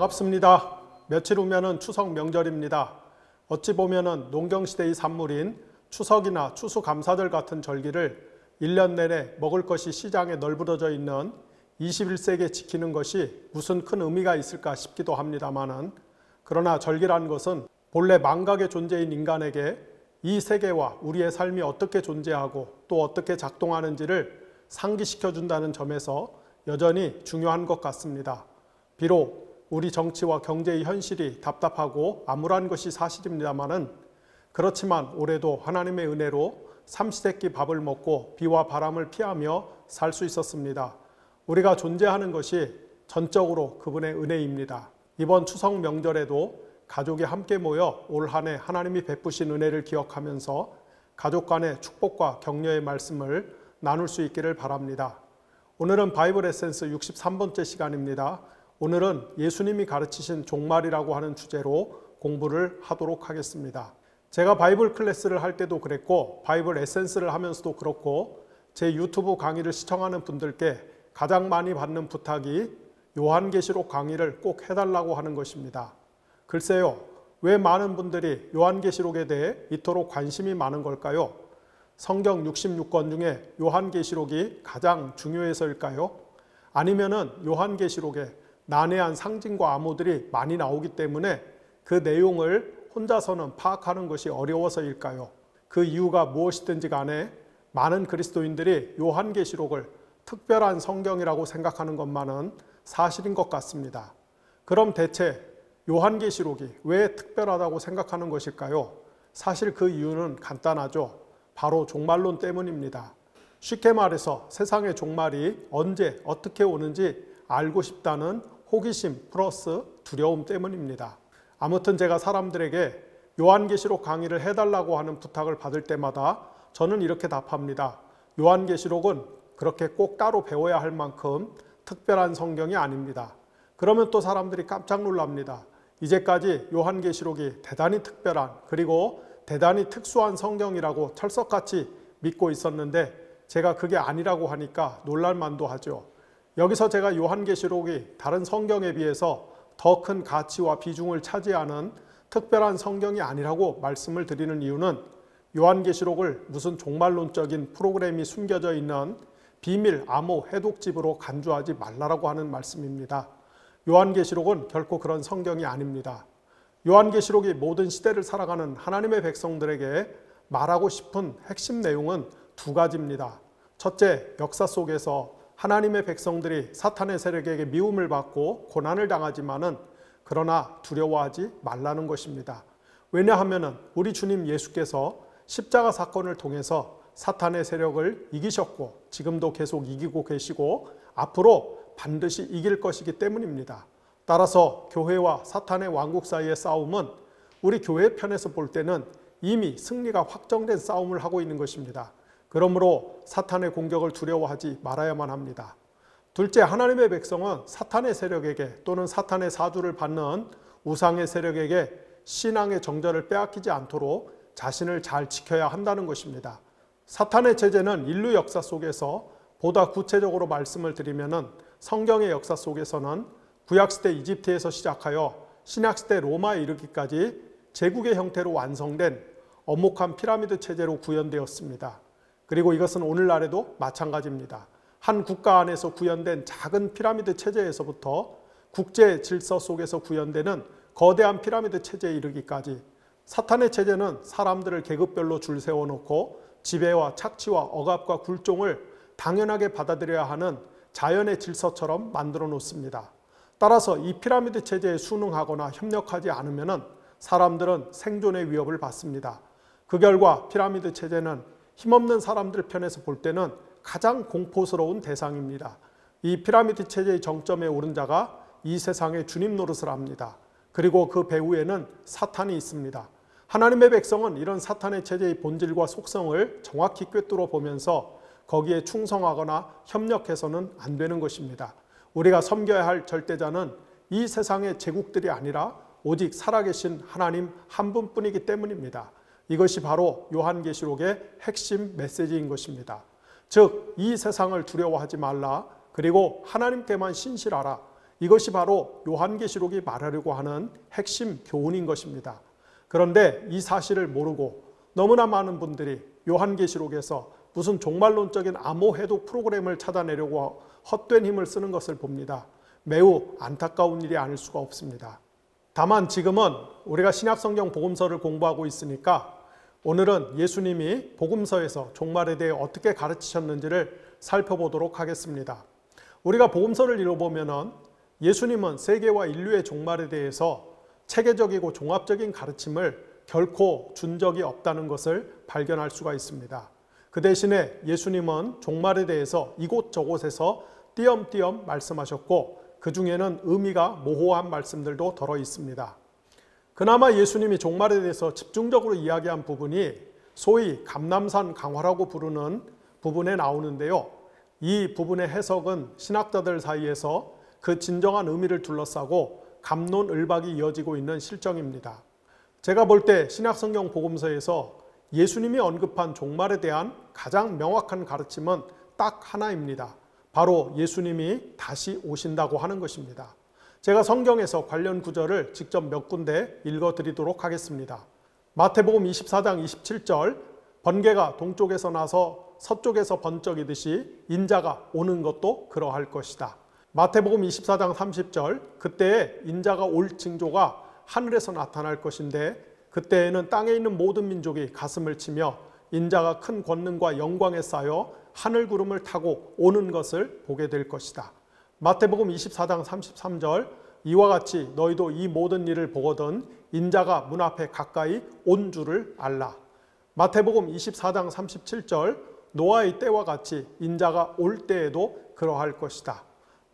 반갑습니다. 며칠 후면은 추석 명절입니다. 어찌 보면은 농경시대의 산물인 추석이나 추수감사절 같은 절기를 1년 내내 먹을 것이 시장에 널브러져 있는 21세기에 지키는 것이 무슨 큰 의미가 있을까 싶기도 합니다만은, 그러나 절기란 것은 본래 망각의 존재인 인간에게 이 세계와 우리의 삶이 어떻게 존재하고 또 어떻게 작동하는지를 상기시켜 준다는 점에서 여전히 중요한 것 같습니다. 비록 우리 정치와 경제의 현실이 답답하고 암울한 것이 사실입니다만은, 그렇지만 올해도 하나님의 은혜로 삼시세끼 밥을 먹고 비와 바람을 피하며 살 수 있었습니다. 우리가 존재하는 것이 전적으로 그분의 은혜입니다. 이번 추석 명절에도 가족이 함께 모여 올 한 해 하나님이 베푸신 은혜를 기억하면서 가족 간의 축복과 격려의 말씀을 나눌 수 있기를 바랍니다. 오늘은 바이블 에센스 63번째 시간입니다. 오늘은 예수님이 가르치신 종말이라고 하는 주제로 공부를 하도록 하겠습니다. 제가 바이블 클래스를 할 때도 그랬고 바이블 에센스를 하면서도 그렇고 제 유튜브 강의를 시청하는 분들께 가장 많이 받는 부탁이 요한계시록 강의를 꼭 해달라고 하는 것입니다. 글쎄요, 왜 많은 분들이 요한계시록에 대해 이토록 관심이 많은 걸까요? 성경 66권 중에 요한계시록이 가장 중요해서일까요? 아니면은 요한계시록에 난해한 상징과 암호들이 많이 나오기 때문에 그 내용을 혼자서는 파악하는 것이 어려워서일까요? 그 이유가 무엇이든지 간에 많은 그리스도인들이 요한계시록을 특별한 성경이라고 생각하는 것만은 사실인 것 같습니다. 그럼 대체 요한계시록이 왜 특별하다고 생각하는 것일까요? 사실 그 이유는 간단하죠. 바로 종말론 때문입니다. 쉽게 말해서 세상의 종말이 언제 어떻게 오는지 알고 싶다는 호기심 플러스 두려움 때문입니다. 아무튼 제가 사람들에게 요한계시록 강의를 해달라고 하는 부탁을 받을 때마다 저는 이렇게 답합니다. 요한계시록은 그렇게 꼭 따로 배워야 할 만큼 특별한 성경이 아닙니다. 그러면 또 사람들이 깜짝 놀랍니다. 이제까지 요한계시록이 대단히 특별한 그리고 대단히 특수한 성경이라고 철석같이 믿고 있었는데 제가 그게 아니라고 하니까 놀랄만도 하죠. 여기서 제가 요한계시록이 다른 성경에 비해서 더 큰 가치와 비중을 차지하는 특별한 성경이 아니라고 말씀을 드리는 이유는 요한계시록을 무슨 종말론적인 프로그램이 숨겨져 있는 비밀 암호 해독집으로 간주하지 말라고 하는 말씀입니다. 요한계시록은 결코 그런 성경이 아닙니다. 요한계시록이 모든 시대를 살아가는 하나님의 백성들에게 말하고 싶은 핵심 내용은 두 가지입니다. 첫째, 역사 속에서 하나님의 백성들이 사탄의 세력에게 미움을 받고 고난을 당하지만은 그러나 두려워하지 말라는 것입니다. 왜냐하면은 우리 주님 예수께서 십자가 사건을 통해서 사탄의 세력을 이기셨고 지금도 계속 이기고 계시고 앞으로 반드시 이길 것이기 때문입니다. 따라서 교회와 사탄의 왕국 사이의 싸움은 우리 교회 편에서 볼 때는 이미 승리가 확정된 싸움을 하고 있는 것입니다. 그러므로 사탄의 공격을 두려워하지 말아야만 합니다. 둘째, 하나님의 백성은 사탄의 세력에게 또는 사탄의 사주를 받는 우상의 세력에게 신앙의 정절을 빼앗기지 않도록 자신을 잘 지켜야 한다는 것입니다. 사탄의 체제는 인류 역사 속에서 보다 구체적으로 말씀을 드리면은 성경의 역사 속에서는 구약시대 이집트에서 시작하여 신약시대 로마에 이르기까지 제국의 형태로 완성된 엄목한 피라미드 체제로 구현되었습니다. 그리고 이것은 오늘날에도 마찬가지입니다. 한 국가 안에서 구현된 작은 피라미드 체제에서부터 국제 질서 속에서 구현되는 거대한 피라미드 체제에 이르기까지 사탄의 체제는 사람들을 계급별로 줄 세워놓고 지배와 착취와 억압과 굴종을 당연하게 받아들여야 하는 자연의 질서처럼 만들어 놓습니다. 따라서 이 피라미드 체제에 순응하거나 협력하지 않으면 사람들은 생존의 위협을 받습니다. 그 결과 피라미드 체제는 힘없는 사람들 편에서 볼 때는 가장 공포스러운 대상입니다. 이 피라미드 체제의 정점에 오른 자가 이 세상의 주님 노릇을 합니다. 그리고 그 배후에는 사탄이 있습니다. 하나님의 백성은 이런 사탄의 체제의 본질과 속성을 정확히 꿰뚫어 보면서 거기에 충성하거나 협력해서는 안 되는 것입니다. 우리가 섬겨야 할 절대자는 이 세상의 제국들이 아니라 오직 살아계신 하나님 한 분뿐이기 때문입니다. 이것이 바로 요한계시록의 핵심 메시지인 것입니다. 즉, 이 세상을 두려워하지 말라. 그리고 하나님께만 신실하라. 이것이 바로 요한계시록이 말하려고 하는 핵심 교훈인 것입니다. 그런데 이 사실을 모르고 너무나 많은 분들이 요한계시록에서 무슨 종말론적인 암호 해독 프로그램을 찾아내려고 헛된 힘을 쓰는 것을 봅니다. 매우 안타까운 일이 아닐 수가 없습니다. 다만 지금은 우리가 신약성경 복음서를 공부하고 있으니까 오늘은 예수님이 복음서에서 종말에 대해 어떻게 가르치셨는지를 살펴보도록 하겠습니다. 우리가 복음서를 읽어보면 예수님은 세계와 인류의 종말에 대해서 체계적이고 종합적인 가르침을 결코 준 적이 없다는 것을 발견할 수가 있습니다. 그 대신에 예수님은 종말에 대해서 이곳저곳에서 띄엄띄엄 말씀하셨고 그 중에는 의미가 모호한 말씀들도 들어 있습니다. 그나마 예수님이 종말에 대해서 집중적으로 이야기한 부분이 소위 감람산 강화라고 부르는 부분에 나오는데요. 이 부분의 해석은 신학자들 사이에서 그 진정한 의미를 둘러싸고 갑론을박이 이어지고 있는 실정입니다. 제가 볼 때 신약성경 복음서에서 예수님이 언급한 종말에 대한 가장 명확한 가르침은 딱 하나입니다. 바로 예수님이 다시 오신다고 하는 것입니다. 제가 성경에서 관련 구절을 직접 몇 군데 읽어드리도록 하겠습니다. 마태복음 24장 27절, 번개가 동쪽에서 나서 서쪽에서 번쩍이듯이 인자가 오는 것도 그러할 것이다. 마태복음 24장 30절, 그때에 인자가 올 징조가 하늘에서 나타날 것인데 그때에는 땅에 있는 모든 민족이 가슴을 치며 인자가 큰 권능과 영광에 쌓여 하늘 구름을 타고 오는 것을 보게 될 것이다. 마태복음 24장 33절, 이와 같이 너희도 이 모든 일을 보거든 인자가 문 앞에 가까이 온 줄을 알라. 마태복음 24장 37절, 노아의 때와 같이 인자가 올 때에도 그러할 것이다.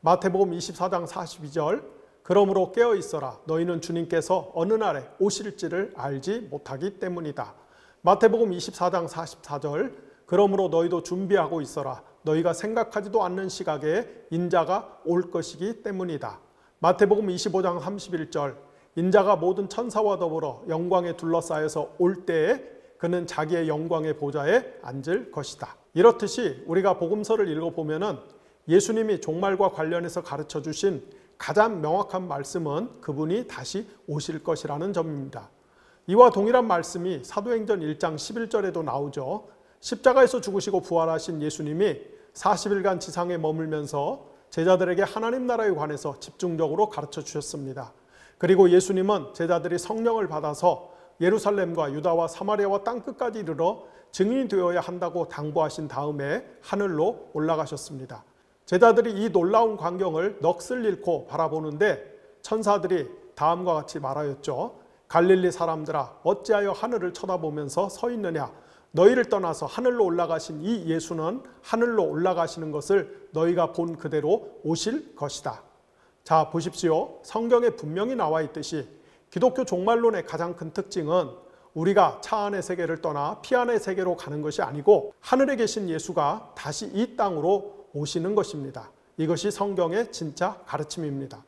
마태복음 24장 42절, 그러므로 깨어 있어라. 너희는 주님께서 어느 날에 오실지를 알지 못하기 때문이다. 마태복음 24장 44절, 그러므로 너희도 준비하고 있어라. 너희가 생각하지도 않는 시각에 인자가 올 것이기 때문이다. 마태복음 25장 31절, 인자가 모든 천사와 더불어 영광에 둘러싸여서 올 때에 그는 자기의 영광의 보좌에 앉을 것이다. 이렇듯이 우리가 복음서를 읽어보면 예수님이 종말과 관련해서 가르쳐 주신 가장 명확한 말씀은 그분이 다시 오실 것이라는 점입니다. 이와 동일한 말씀이 사도행전 1장 11절에도 나오죠. 십자가에서 죽으시고 부활하신 예수님이 40일간 지상에 머물면서 제자들에게 하나님 나라에 관해서 집중적으로 가르쳐 주셨습니다. 그리고 예수님은 제자들이 성령을 받아서 예루살렘과 유다와 사마리아와 땅끝까지 이르러 증인이 되어야 한다고 당부하신 다음에 하늘로 올라가셨습니다. 제자들이 이 놀라운 광경을 넋을 잃고 바라보는데 천사들이 다음과 같이 말하였죠. 갈릴리 사람들아, 어찌하여 하늘을 쳐다보면서 서 있느냐? 너희를 떠나서 하늘로 올라가신 이 예수는 하늘로 올라가시는 것을 너희가 본 그대로 오실 것이다. 자, 보십시오. 성경에 분명히 나와 있듯이 기독교 종말론의 가장 큰 특징은 우리가 차 안의 세계를 떠나 피 안의 세계로 가는 것이 아니고 하늘에 계신 예수가 다시 이 땅으로 오시는 것입니다. 이것이 성경의 진짜 가르침입니다.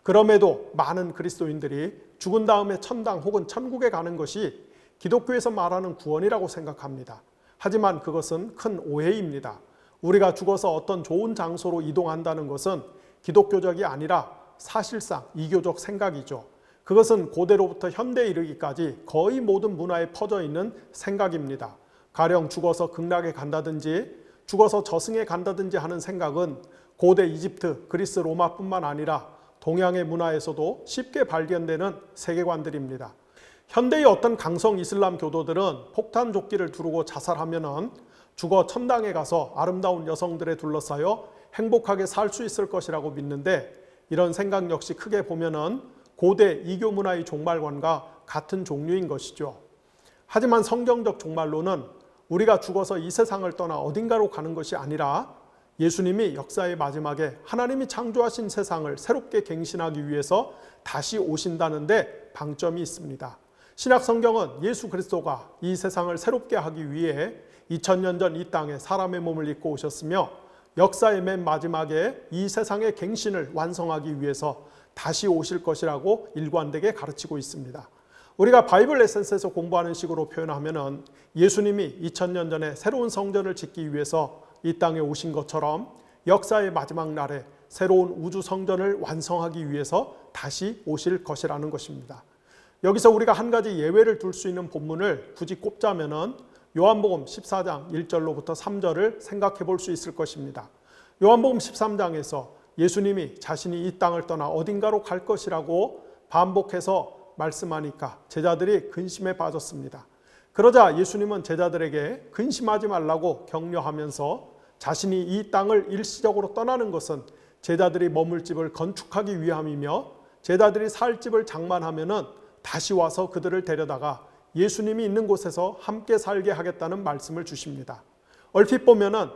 그럼에도 많은 그리스도인들이 죽은 다음에 천당 혹은 천국에 가는 것이 기독교에서 말하는 구원이라고 생각합니다. 하지만 그것은 큰 오해입니다. 우리가 죽어서 어떤 좋은 장소로 이동한다는 것은 기독교적이 아니라 사실상 이교적 생각이죠. 그것은 고대로부터 현대에 이르기까지 거의 모든 문화에 퍼져 있는 생각입니다. 가령 죽어서 극락에 간다든지 죽어서 저승에 간다든지 하는 생각은 고대 이집트, 그리스, 로마뿐만 아니라 동양의 문화에서도 쉽게 발견되는 세계관들입니다. 현대의 어떤 강성 이슬람 교도들은 폭탄 조끼를 두르고 자살하면 죽어 천당에 가서 아름다운 여성들에 둘러싸여 행복하게 살 수 있을 것이라고 믿는데 이런 생각 역시 크게 보면 고대 이교 문화의 종말관과 같은 종류인 것이죠. 하지만 성경적 종말론은 우리가 죽어서 이 세상을 떠나 어딘가로 가는 것이 아니라 예수님이 역사의 마지막에 하나님이 창조하신 세상을 새롭게 갱신하기 위해서 다시 오신다는데 방점이 있습니다. 신약 성경은 예수 그리스도가 이 세상을 새롭게 하기 위해 2000년 전 이 땅에 사람의 몸을 입고 오셨으며 역사의 맨 마지막에 이 세상의 갱신을 완성하기 위해서 다시 오실 것이라고 일관되게 가르치고 있습니다. 우리가 바이블 에센스에서 공부하는 식으로 표현하면 예수님이 2000년 전에 새로운 성전을 짓기 위해서 이 땅에 오신 것처럼 역사의 마지막 날에 새로운 우주 성전을 완성하기 위해서 다시 오실 것이라는 것입니다. 여기서 우리가 한 가지 예외를 둘 수 있는 본문을 굳이 꼽자면은 요한복음 14장 1절로부터 3절을 생각해 볼 수 있을 것입니다. 요한복음 13장에서 예수님이 자신이 이 땅을 떠나 어딘가로 갈 것이라고 반복해서 말씀하니까 제자들이 근심에 빠졌습니다. 그러자 예수님은 제자들에게 근심하지 말라고 격려하면서 자신이 이 땅을 일시적으로 떠나는 것은 제자들이 머물 집을 건축하기 위함이며 제자들이 살 집을 장만하면은 다시 와서 그들을 데려다가 예수님이 있는 곳에서 함께 살게 하겠다는 말씀을 주십니다. 얼핏 보면은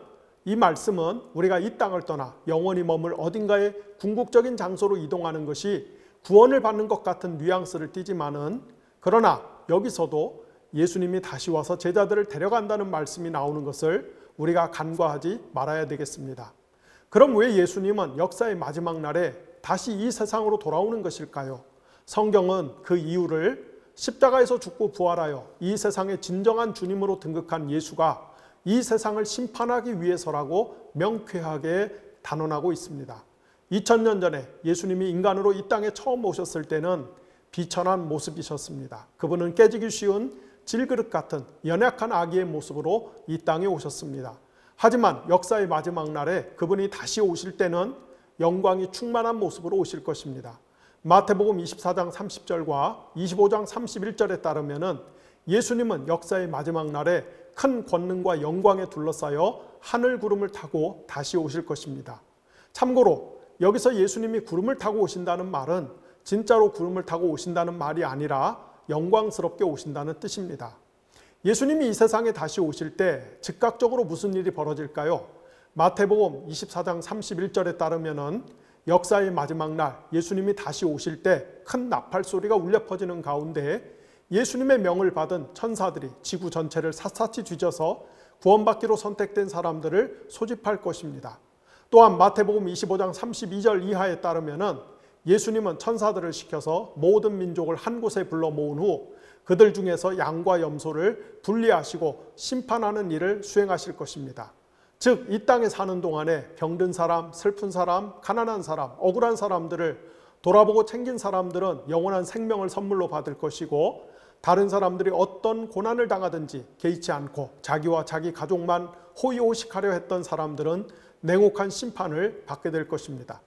이 말씀은 우리가 이 땅을 떠나 영원히 머물 어딘가의 궁극적인 장소로 이동하는 것이 구원을 받는 것 같은 뉘앙스를 띠지만은, 그러나 여기서도 예수님이 다시 와서 제자들을 데려간다는 말씀이 나오는 것을 우리가 간과하지 말아야 되겠습니다. 그럼 왜 예수님은 역사의 마지막 날에 다시 이 세상으로 돌아오는 것일까요? 성경은 그 이유를 십자가에서 죽고 부활하여 이 세상의 진정한 주님으로 등극한 예수가 이 세상을 심판하기 위해서라고 명쾌하게 단언하고 있습니다. 2000년 전에 예수님이 인간으로 이 땅에 처음 오셨을 때는 비천한 모습이셨습니다. 그분은 깨지기 쉬운 질그릇 같은 연약한 아기의 모습으로 이 땅에 오셨습니다. 하지만 역사의 마지막 날에 그분이 다시 오실 때는 영광이 충만한 모습으로 오실 것입니다. 마태복음 24장 30절과 25장 31절에 따르면은 예수님은 역사의 마지막 날에 큰 권능과 영광에 둘러싸여 하늘 구름을 타고 다시 오실 것입니다. 참고로 여기서 예수님이 구름을 타고 오신다는 말은 진짜로 구름을 타고 오신다는 말이 아니라 영광스럽게 오신다는 뜻입니다. 예수님이 이 세상에 다시 오실 때 즉각적으로 무슨 일이 벌어질까요? 마태복음 24장 31절에 따르면은 역사의 마지막 날 예수님이 다시 오실 때 큰 나팔 소리가 울려 퍼지는 가운데 예수님의 명을 받은 천사들이 지구 전체를 샅샅이 뒤져서 구원받기로 선택된 사람들을 소집할 것입니다. 또한 마태복음 25장 32절 이하에 따르면은 예수님은 천사들을 시켜서 모든 민족을 한 곳에 불러 모은 후 그들 중에서 양과 염소를 분리하시고 심판하는 일을 수행하실 것입니다. 즉, 이 땅에 사는 동안에 병든 사람, 슬픈 사람, 가난한 사람, 억울한 사람들을 돌아보고 챙긴 사람들은 영원한 생명을 선물로 받을 것이고, 다른 사람들이 어떤 고난을 당하든지 개의치 않고 자기와 자기 가족만 호의호식하려 했던 사람들은 냉혹한 심판을 받게 될 것입니다.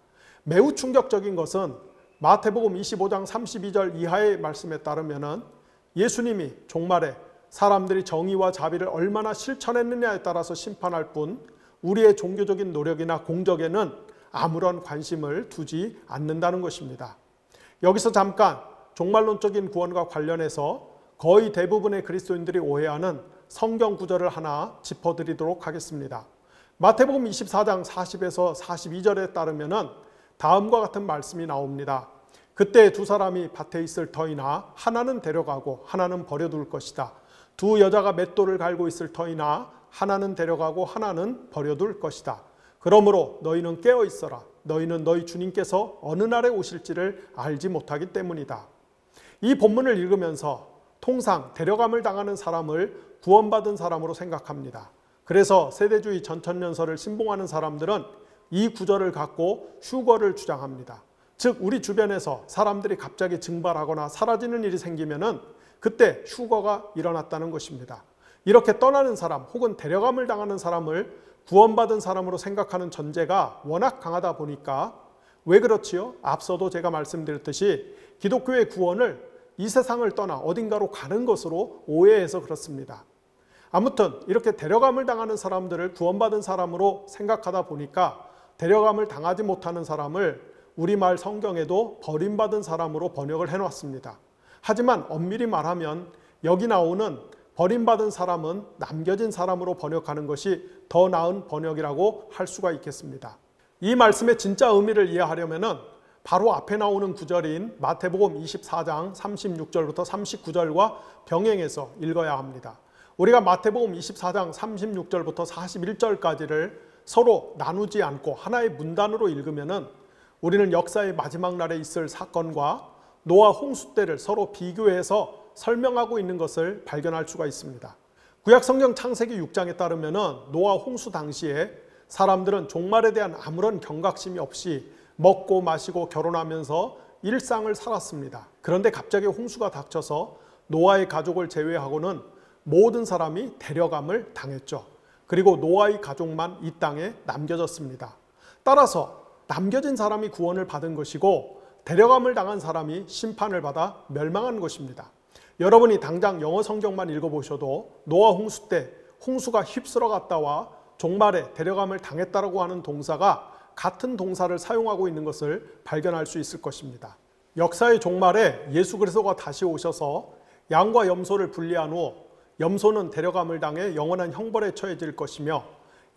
매우 충격적인 것은 마태복음 25장 32절 이하의 말씀에 따르면 예수님이 종말에 사람들이 정의와 자비를 얼마나 실천했느냐에 따라서 심판할 뿐 우리의 종교적인 노력이나 공적에는 아무런 관심을 두지 않는다는 것입니다. 여기서 잠깐 종말론적인 구원과 관련해서 거의 대부분의 그리스도인들이 오해하는 성경 구절을 하나 짚어드리도록 하겠습니다. 마태복음 24장 40에서 42절에 따르면 다음과 같은 말씀이 나옵니다. 그때 두 사람이 밭에 있을 터이나 하나는 데려가고 하나는 버려둘 것이다. 두 여자가 맷돌을 갈고 있을 터이나 하나는 데려가고 하나는 버려둘 것이다. 그러므로 너희는 깨어 있어라. 너희는 너희 주님께서 어느 날에 오실지를 알지 못하기 때문이다. 이 본문을 읽으면서 통상 데려감을 당하는 사람을 구원받은 사람으로 생각합니다. 그래서 세대주의 전천년설을 신봉하는 사람들은 이 구절을 갖고 휴거를 주장합니다. 즉, 우리 주변에서 사람들이 갑자기 증발하거나 사라지는 일이 생기면은 그때 휴거가 일어났다는 것입니다. 이렇게 떠나는 사람 혹은 데려감을 당하는 사람을 구원받은 사람으로 생각하는 전제가 워낙 강하다 보니까, 왜 그렇지요? 앞서도 제가 말씀드렸듯이 기독교의 구원을 이 세상을 떠나 어딘가로 가는 것으로 오해해서 그렇습니다. 아무튼 이렇게 데려감을 당하는 사람들을 구원받은 사람으로 생각하다 보니까 데려감을 당하지 못하는 사람을 우리말 성경에도 버림받은 사람으로 번역을 해놨습니다. 하지만 엄밀히 말하면 여기 나오는 버림받은 사람은 남겨진 사람으로 번역하는 것이 더 나은 번역이라고 할 수가 있겠습니다. 이 말씀의 진짜 의미를 이해하려면 바로 앞에 나오는 구절인 마태복음 24장 36절부터 39절과 병행해서 읽어야 합니다. 우리가 마태복음 24장 36절부터 41절까지를 서로 나누지 않고 하나의 문단으로 읽으면 우리는 역사의 마지막 날에 있을 사건과 노아 홍수 때를 서로 비교해서 설명하고 있는 것을 발견할 수가 있습니다. 구약성경 창세기 6장에 따르면 노아 홍수 당시에 사람들은 종말에 대한 아무런 경각심이 없이 먹고 마시고 결혼하면서 일상을 살았습니다. 그런데 갑자기 홍수가 닥쳐서 노아의 가족을 제외하고는 모든 사람이 데려감을 당했죠. 그리고 노아의 가족만 이 땅에 남겨졌습니다. 따라서 남겨진 사람이 구원을 받은 것이고 데려감을 당한 사람이 심판을 받아 멸망한 것입니다. 여러분이 당장 영어 성경만 읽어보셔도 노아 홍수 때 홍수가 휩쓸어 갔다와 종말에 데려감을 당했다라고 하는 동사가 같은 동사를 사용하고 있는 것을 발견할 수 있을 것입니다. 역사의 종말에 예수 그리스도가 다시 오셔서 양과 염소를 분리한 후 염소는 데려감을 당해 영원한 형벌에 처해질 것이며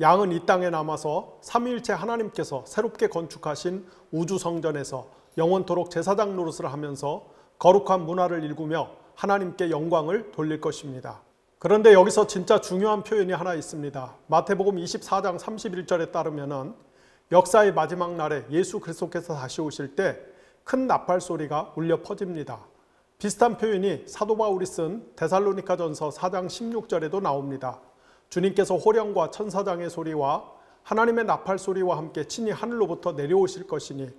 양은 이 땅에 남아서 삼위일체 하나님께서 새롭게 건축하신 우주 성전에서 영원토록 제사장 노릇을 하면서 거룩한 문화를 일구며 하나님께 영광을 돌릴 것입니다. 그런데 여기서 진짜 중요한 표현이 하나 있습니다. 마태복음 24장 31절에 따르면은 역사의 마지막 날에 예수 그리스도께서 다시 오실 때 큰 나팔 소리가 울려 퍼집니다. 비슷한 표현이 사도 바울이 쓴 데살로니가전서 4장 16절에도 나옵니다. 주님께서 호령과 천사장의 소리와 하나님의 나팔 소리와 함께 친히 하늘로부터 내려오실 것이니,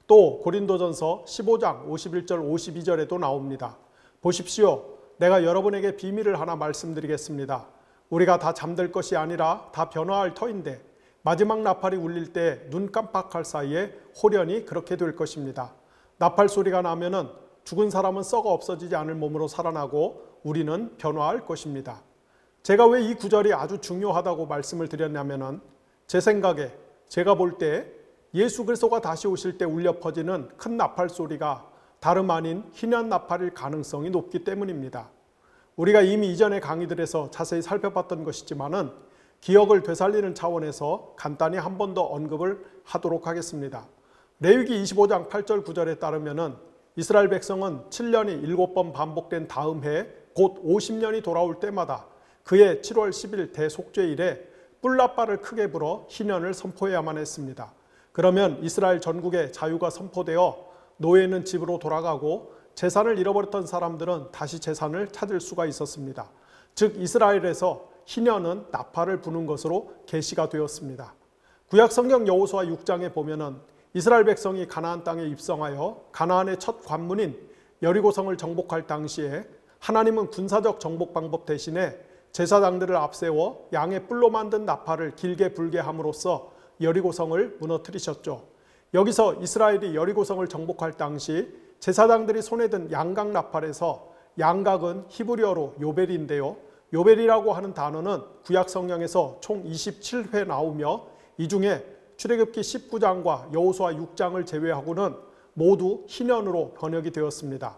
또 고린도전서 15장 51절 52절에도 나옵니다. 보십시오. 내가 여러분에게 비밀을 하나 말씀드리겠습니다. 우리가 다 잠들 것이 아니라 다 변화할 터인데 마지막 나팔이 울릴 때 눈 깜빡할 사이에 호련히 그렇게 될 것입니다. 나팔 소리가 나면은 죽은 사람은 썩어 없어지지 않을 몸으로 살아나고 우리는 변화할 것입니다. 제가 왜 이 구절이 아주 중요하다고 말씀을 드렸냐면은 제 생각에 제가 볼 때 예수 그리스도가 다시 오실 때 울려 퍼지는 큰 나팔 소리가 다름 아닌 희년 나팔일 가능성이 높기 때문입니다. 우리가 이미 이전의 강의들에서 자세히 살펴봤던 것이지만은 기억을 되살리는 차원에서 간단히 한 번 더 언급을 하도록 하겠습니다. 레위기 25장 8절 9절에 따르면은 이스라엘 백성은 7년이 7번 반복된 다음 해 곧 50년이 돌아올 때마다 그해 7월 10일 대속죄일에 뿔나발을 크게 불어 희년을 선포해야만 했습니다. 그러면 이스라엘 전국에 자유가 선포되어 노예는 집으로 돌아가고 재산을 잃어버렸던 사람들은 다시 재산을 찾을 수가 있었습니다. 즉 이스라엘에서 희년은 나팔을 부는 것으로 계시가 되었습니다. 구약성경 여호수아 6장에 보면은 이스라엘 백성이 가나안 땅에 입성하여 가나안의 첫 관문인 여리고성을 정복할 당시에 하나님은 군사적 정복 방법 대신에 제사장들을 앞세워 양의 뿔로 만든 나팔을 길게 불게 함으로써 여리고성을 무너뜨리셨죠. 여기서 이스라엘이 여리고성을 정복할 당시 제사장들이 손에 든 양각 나팔에서 양각은 히브리어로 요벨인데요. 요벨이라고 하는 단어는 구약 성경에서 총 27회 나오며 이 중에 출애굽기 19장과 여호수아 6장을 제외하고는 모두 희년으로 번역이 되었습니다.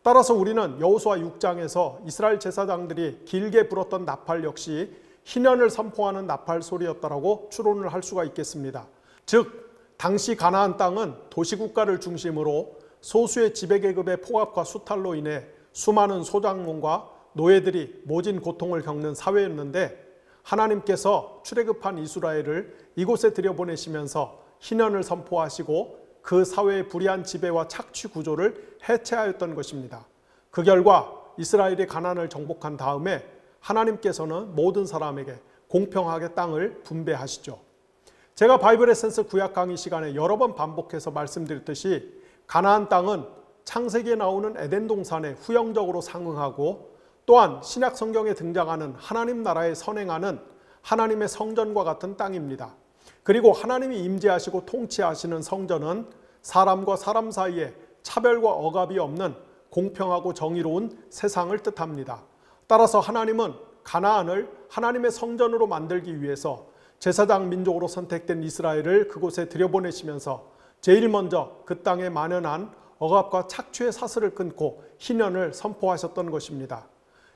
따라서 우리는 여호수아 6장에서 이스라엘 제사장들이 길게 불었던 나팔 역시 희년을 선포하는 나팔 소리였다라고 추론을 할 수가 있겠습니다. 즉 당시 가나안 땅은 도시국가를 중심으로 소수의 지배계급의 폭압과 수탈로 인해 수많은 소장농과 노예들이 모진 고통을 겪는 사회였는데 하나님께서 출애굽한 이스라엘을 이곳에 들여보내시면서 희년을 선포하시고 그 사회의 불의한 지배와 착취 구조를 해체하였던 것입니다. 그 결과 이스라엘이 가나안을 정복한 다음에 하나님께서는 모든 사람에게 공평하게 땅을 분배하시죠. 제가 바이블 에센스 구약 강의 시간에 여러 번 반복해서 말씀드렸듯이 가나안 땅은 창세기에 나오는 에덴 동산에 후형적으로 상응하고 또한 신약 성경에 등장하는 하나님 나라에 선행하는 하나님의 성전과 같은 땅입니다. 그리고 하나님이 임재하시고 통치하시는 성전은 사람과 사람 사이에 차별과 억압이 없는 공평하고 정의로운 세상을 뜻합니다. 따라서 하나님은 가나안을 하나님의 성전으로 만들기 위해서 제사장 민족으로 선택된 이스라엘을 그곳에 들여보내시면서 제일 먼저 그 땅에 만연한 억압과 착취의 사슬을 끊고 희년을 선포하셨던 것입니다.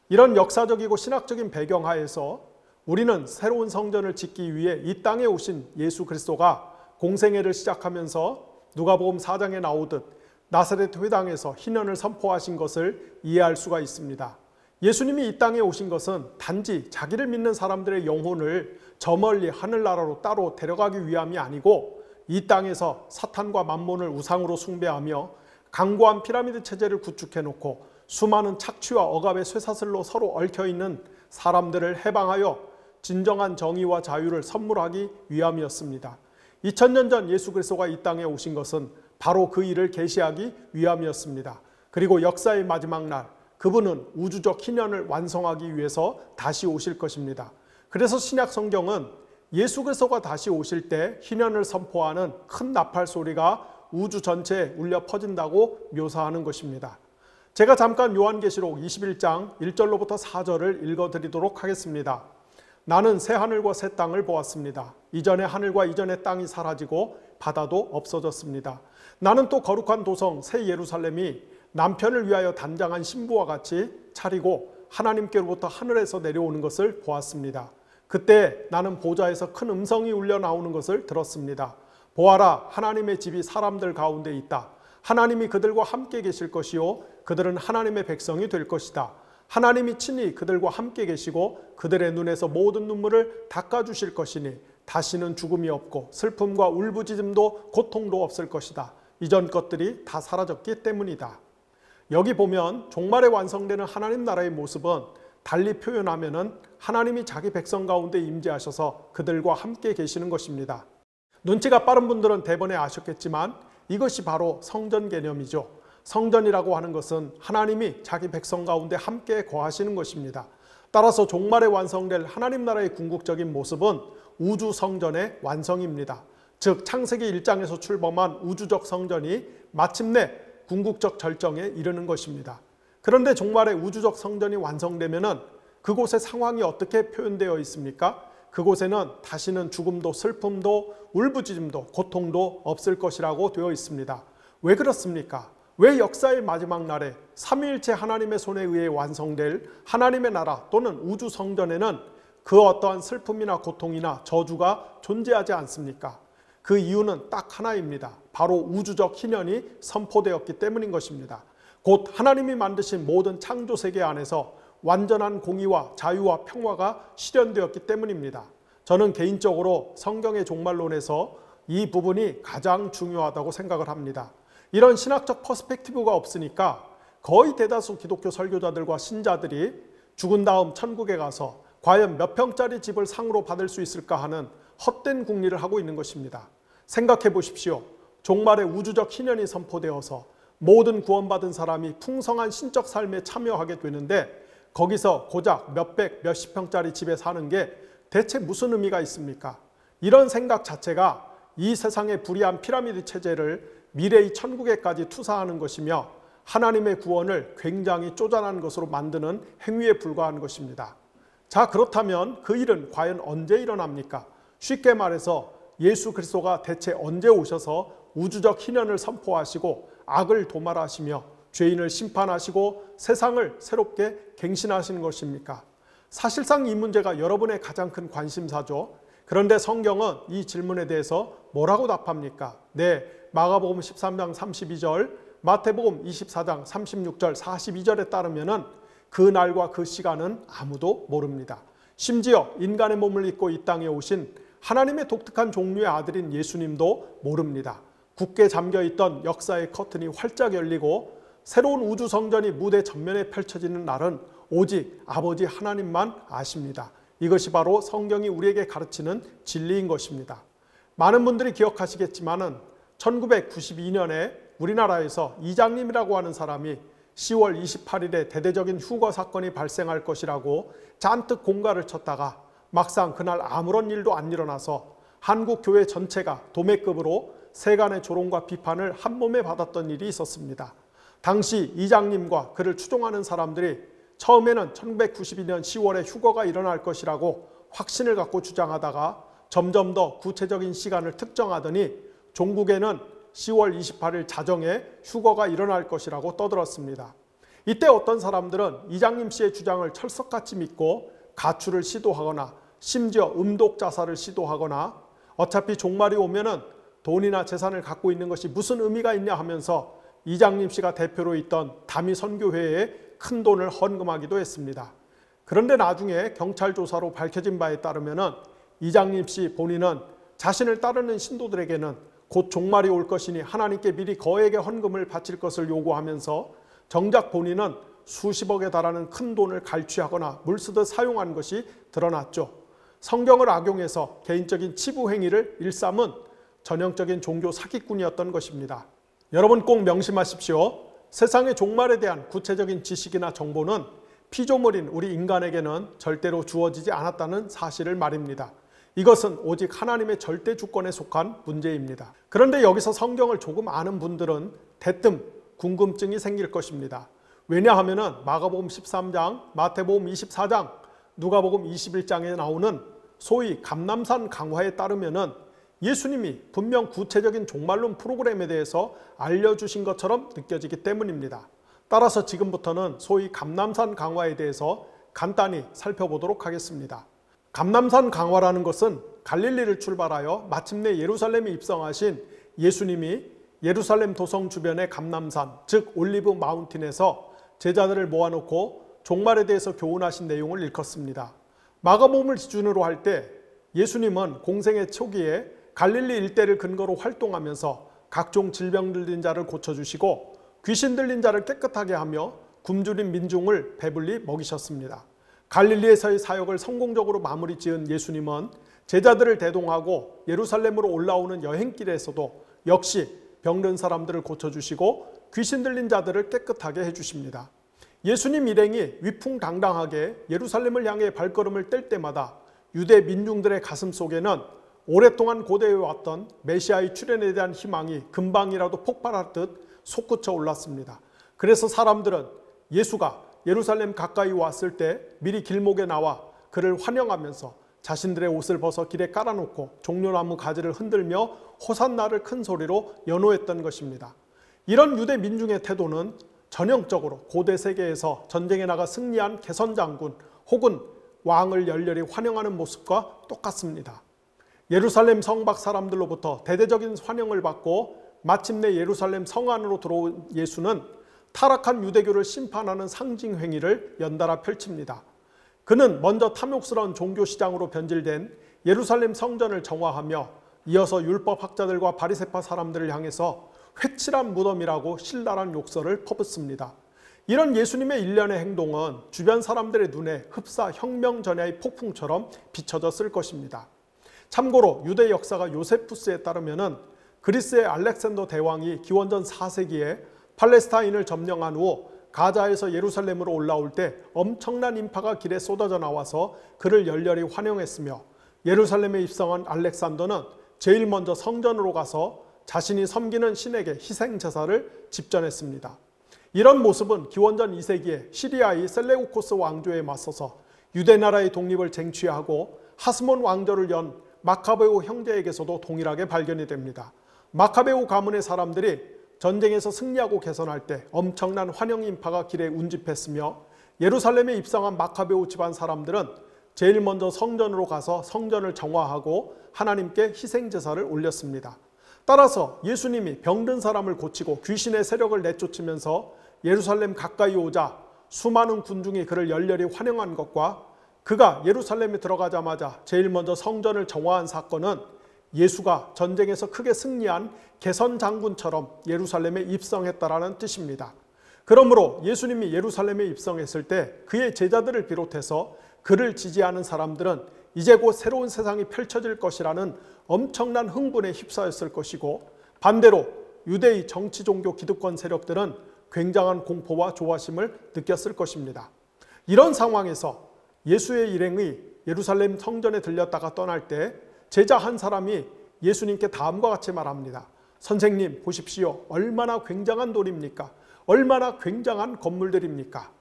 이런 역사적이고 신학적인 배경하에서 우리는 새로운 성전을 짓기 위해 이 땅에 오신 예수 그리스도가 공생애를 시작하면서 누가복음 4장에 나오듯 나사렛 회당에서 희년을 선포하신 것을 이해할 수가 있습니다. 예수님이 이 땅에 오신 것은 단지 자기를 믿는 사람들의 영혼을 저 멀리 하늘나라로 따로 데려가기 위함이 아니고 이 땅에서 사탄과 만몬을 우상으로 숭배하며 강고한 피라미드 체제를 구축해놓고 수많은 착취와 억압의 쇠사슬로 서로 얽혀있는 사람들을 해방하여 진정한 정의와 자유를 선물하기 위함이었습니다. 2000년 전 예수 그리스도가 이 땅에 오신 것은 바로 그 일을 계시하기 위함이었습니다. 그리고 역사의 마지막 날 그분은 우주적 희년을 완성하기 위해서 다시 오실 것입니다. 그래서 신약 성경은 예수 그리스도가 다시 오실 때 희년을 선포하는 큰 나팔 소리가 우주 전체에 울려 퍼진다고 묘사하는 것입니다. 제가 잠깐 요한계시록 21장 1절로부터 4절을 읽어드리도록 하겠습니다. 나는 새 하늘과 새 땅을 보았습니다. 이전의 하늘과 이전의 땅이 사라지고 바다도 없어졌습니다. 나는 또 거룩한 도성 새 예루살렘이 남편을 위하여 단장한 신부와 같이 차리고 하나님께로부터 하늘에서 내려오는 것을 보았습니다. 그때 나는 보좌에서 큰 음성이 울려 나오는 것을 들었습니다. 보아라, 하나님의 집이 사람들 가운데 있다. 하나님이 그들과 함께 계실 것이요 그들은 하나님의 백성이 될 것이다. 하나님이 친히 그들과 함께 계시고 그들의 눈에서 모든 눈물을 닦아주실 것이니 다시는 죽음이 없고 슬픔과 울부짖음도 고통도 없을 것이다. 이전 것들이 다 사라졌기 때문이다. 여기 보면 종말에 완성되는 하나님 나라의 모습은 달리 표현하면은 하나님이 자기 백성 가운데 임재하셔서 그들과 함께 계시는 것입니다. 눈치가 빠른 분들은 대번에 아셨겠지만 이것이 바로 성전 개념이죠. 성전이라고 하는 것은 하나님이 자기 백성 가운데 함께 거하시는 것입니다. 따라서 종말에 완성될 하나님 나라의 궁극적인 모습은 우주 성전의 완성입니다. 즉 창세기 1장에서 출범한 우주적 성전이 마침내 궁극적 절정에 이르는 것입니다. 그런데 종말에 우주적 성전이 완성되면은 그곳의 상황이 어떻게 표현되어 있습니까? 그곳에는 다시는 죽음도 슬픔도 울부짖음도 고통도 없을 것이라고 되어 있습니다. 왜 그렇습니까? 왜 역사의 마지막 날에 삼위일체 하나님의 손에 의해 완성될 하나님의 나라 또는 우주 성전에는 그 어떠한 슬픔이나 고통이나 저주가 존재하지 않습니까? 그 이유는 딱 하나입니다. 바로 우주적 희년이 선포되었기 때문인 것입니다. 곧 하나님이 만드신 모든 창조 세계 안에서 완전한 공의와 자유와 평화가 실현되었기 때문입니다. 저는 개인적으로 성경의 종말론에서 이 부분이 가장 중요하다고 생각을 합니다. 이런 신학적 퍼스펙티브가 없으니까 거의 대다수 기독교 설교자들과 신자들이 죽은 다음 천국에 가서 과연 몇 평짜리 집을 상으로 받을 수 있을까 하는 헛된 궁리를 하고 있는 것입니다. 생각해 보십시오. 종말에 우주적 희년이 선포되어서 모든 구원받은 사람이 풍성한 신적 삶에 참여하게 되는데 거기서 고작 몇백, 몇십 평짜리 집에 사는 게 대체 무슨 의미가 있습니까? 이런 생각 자체가 이 세상의 불의한 피라미드 체제를 미래의 천국에까지 투사하는 것이며 하나님의 구원을 굉장히 쪼잔한 것으로 만드는 행위에 불과한 것입니다. 자, 그렇다면 그 일은 과연 언제 일어납니까? 쉽게 말해서 예수 그리스도가 대체 언제 오셔서 우주적 희년을 선포하시고 악을 도말하시며 죄인을 심판하시고 세상을 새롭게 갱신하시는 것입니까? 사실상 이 문제가 여러분의 가장 큰 관심사죠. 그런데 성경은 이 질문에 대해서 뭐라고 답합니까? 네, 마가복음 13장 32절, 마태복음 24장 36절, 42절에 따르면은 그 날과 그 시간은 아무도 모릅니다. 심지어 인간의 몸을 입고 이 땅에 오신 하나님의 독특한 종류의 아들인 예수님도 모릅니다. 굳게 잠겨있던 역사의 커튼이 활짝 열리고 새로운 우주 성전이 무대 전면에 펼쳐지는 날은 오직 아버지 하나님만 아십니다. 이것이 바로 성경이 우리에게 가르치는 진리인 것입니다. 많은 분들이 기억하시겠지만은 1992년에 우리나라에서 이장님이라고 하는 사람이 10월 28일에 대대적인 휴거 사건이 발생할 것이라고 잔뜩 공가를 쳤다가 막상 그날 아무런 일도 안 일어나서 한국 교회 전체가 도매급으로 세간의 조롱과 비판을 한 몸에 받았던 일이 있었습니다. 당시 이장님과 그를 추종하는 사람들이 처음에는 1992년 10월에 휴거가 일어날 것이라고 확신을 갖고 주장하다가 점점 더 구체적인 시간을 특정하더니 종국에는 10월 28일 자정에 휴거가 일어날 것이라고 떠들었습니다. 이때 어떤 사람들은 이장님 씨의 주장을 철석같이 믿고 가출을 시도하거나 심지어 음독 자살을 시도하거나 어차피 종말이 오면은 돈이나 재산을 갖고 있는 것이 무슨 의미가 있냐 하면서 이장님 씨가 대표로 있던 다미 선교회에 큰 돈을 헌금하기도 했습니다. 그런데 나중에 경찰 조사로 밝혀진 바에 따르면 이장님 씨 본인은 자신을 따르는 신도들에게는 곧 종말이 올 것이니 하나님께 미리 거액의 헌금을 바칠 것을 요구하면서 정작 본인은 수십억에 달하는 큰 돈을 갈취하거나 물쓰듯 사용한 것이 드러났죠. 성경을 악용해서 개인적인 치부 행위를 일삼은 전형적인 종교 사기꾼이었던 것입니다. 여러분 꼭 명심하십시오. 세상의 종말에 대한 구체적인 지식이나 정보는 피조물인 우리 인간에게는 절대로 주어지지 않았다는 사실을 말입니다. 이것은 오직 하나님의 절대 주권에 속한 문제입니다. 그런데 여기서 성경을 조금 아는 분들은 대뜸 궁금증이 생길 것입니다. 왜냐하면 마가복음 13장, 마태복음 24장, 누가복음 21장에 나오는 소위 감람산 강화에 따르면 예수님이 분명 구체적인 종말론 프로그램에 대해서 알려주신 것처럼 느껴지기 때문입니다. 따라서 지금부터는 소위 감람산 강화에 대해서 간단히 살펴보도록 하겠습니다. 감람산 강화라는 것은 갈릴리를 출발하여 마침내 예루살렘에 입성하신 예수님이 예루살렘 도성 주변의 감람산, 즉 올리브 마운틴에서 제자들을 모아놓고 종말에 대해서 교훈하신 내용을 일컫습니다. 마가복음을 기준으로 할 때 예수님은 공생의 초기에 갈릴리 일대를 근거로 활동하면서 각종 질병 들린 자를 고쳐주시고 귀신 들린 자를 깨끗하게 하며 굶주린 민중을 배불리 먹이셨습니다. 갈릴리에서의 사역을 성공적으로 마무리 지은 예수님은 제자들을 대동하고 예루살렘으로 올라오는 여행길에서도 역시 병든 사람들을 고쳐주시고 귀신 들린 자들을 깨끗하게 해주십니다. 예수님 일행이 위풍당당하게 예루살렘을 향해 발걸음을 뗄 때마다 유대 민중들의 가슴 속에는 오랫동안 고대해왔던 메시아의 출현에 대한 희망이 금방이라도 폭발할 듯 솟구쳐 올랐습니다. 그래서 사람들은 예수가 예루살렘 가까이 왔을 때 미리 길목에 나와 그를 환영하면서 자신들의 옷을 벗어 길에 깔아놓고 종려나무 가지를 흔들며 호산나를 큰 소리로 연호했던 것입니다. 이런 유대 민중의 태도는 전형적으로 고대 세계에서 전쟁에 나가 승리한 개선장군 혹은 왕을 열렬히 환영하는 모습과 똑같습니다. 예루살렘 성 밖 사람들로부터 대대적인 환영을 받고 마침내 예루살렘 성 안으로 들어온 예수는 타락한 유대교를 심판하는 상징 행위를 연달아 펼칩니다. 그는 먼저 탐욕스러운 종교시장으로 변질된 예루살렘 성전을 정화하며 이어서 율법학자들과 바리새파 사람들을 향해서 회칠한 무덤이라고 신랄한 욕설을 퍼붓습니다. 이런 예수님의 일련의 행동은 주변 사람들의 눈에 흡사 혁명전야의 폭풍처럼 비춰졌을 것입니다. 참고로 유대 역사가 요세푸스에 따르면 그리스의 알렉산더 대왕이 기원전 4세기에 팔레스타인을 점령한 후 가자에서 예루살렘으로 올라올 때 엄청난 인파가 길에 쏟아져 나와서 그를 열렬히 환영했으며 예루살렘에 입성한 알렉산더는 제일 먼저 성전으로 가서 자신이 섬기는 신에게 희생제사를 집전했습니다. 이런 모습은 기원전 2세기에 시리아의 셀레우코스 왕조에 맞서서 유대 나라의 독립을 쟁취하고 하스몬 왕조를 연 마카베오 형제에게서도 동일하게 발견이 됩니다. 마카베오 가문의 사람들이 전쟁에서 승리하고 개선할 때 엄청난 환영 인파가 길에 운집했으며 예루살렘에 입성한 마카베오 집안 사람들은 제일 먼저 성전으로 가서 성전을 정화하고 하나님께 희생제사를 올렸습니다. 따라서 예수님이 병든 사람을 고치고 귀신의 세력을 내쫓으면서 예루살렘 가까이 오자 수많은 군중이 그를 열렬히 환영한 것과 그가 예루살렘에 들어가자마자 제일 먼저 성전을 정화한 사건은 예수가 전쟁에서 크게 승리한 개선 장군처럼 예루살렘에 입성했다라는 뜻입니다. 그러므로 예수님이 예루살렘에 입성했을 때 그의 제자들을 비롯해서 그를 지지하는 사람들은 이제 곧 새로운 세상이 펼쳐질 것이라는 엄청난 흥분에 휩싸였을 것이고, 반대로 유대의 정치 종교 기득권 세력들은 굉장한 공포와 조바심을 느꼈을 것입니다. 이런 상황에서 예수의 일행이 예루살렘 성전에 들렸다가 떠날 때 제자 한 사람이 예수님께 다음과 같이 말합니다. 선생님 보십시오. 얼마나 굉장한 돌입니까? 얼마나 굉장한 건물들입니까?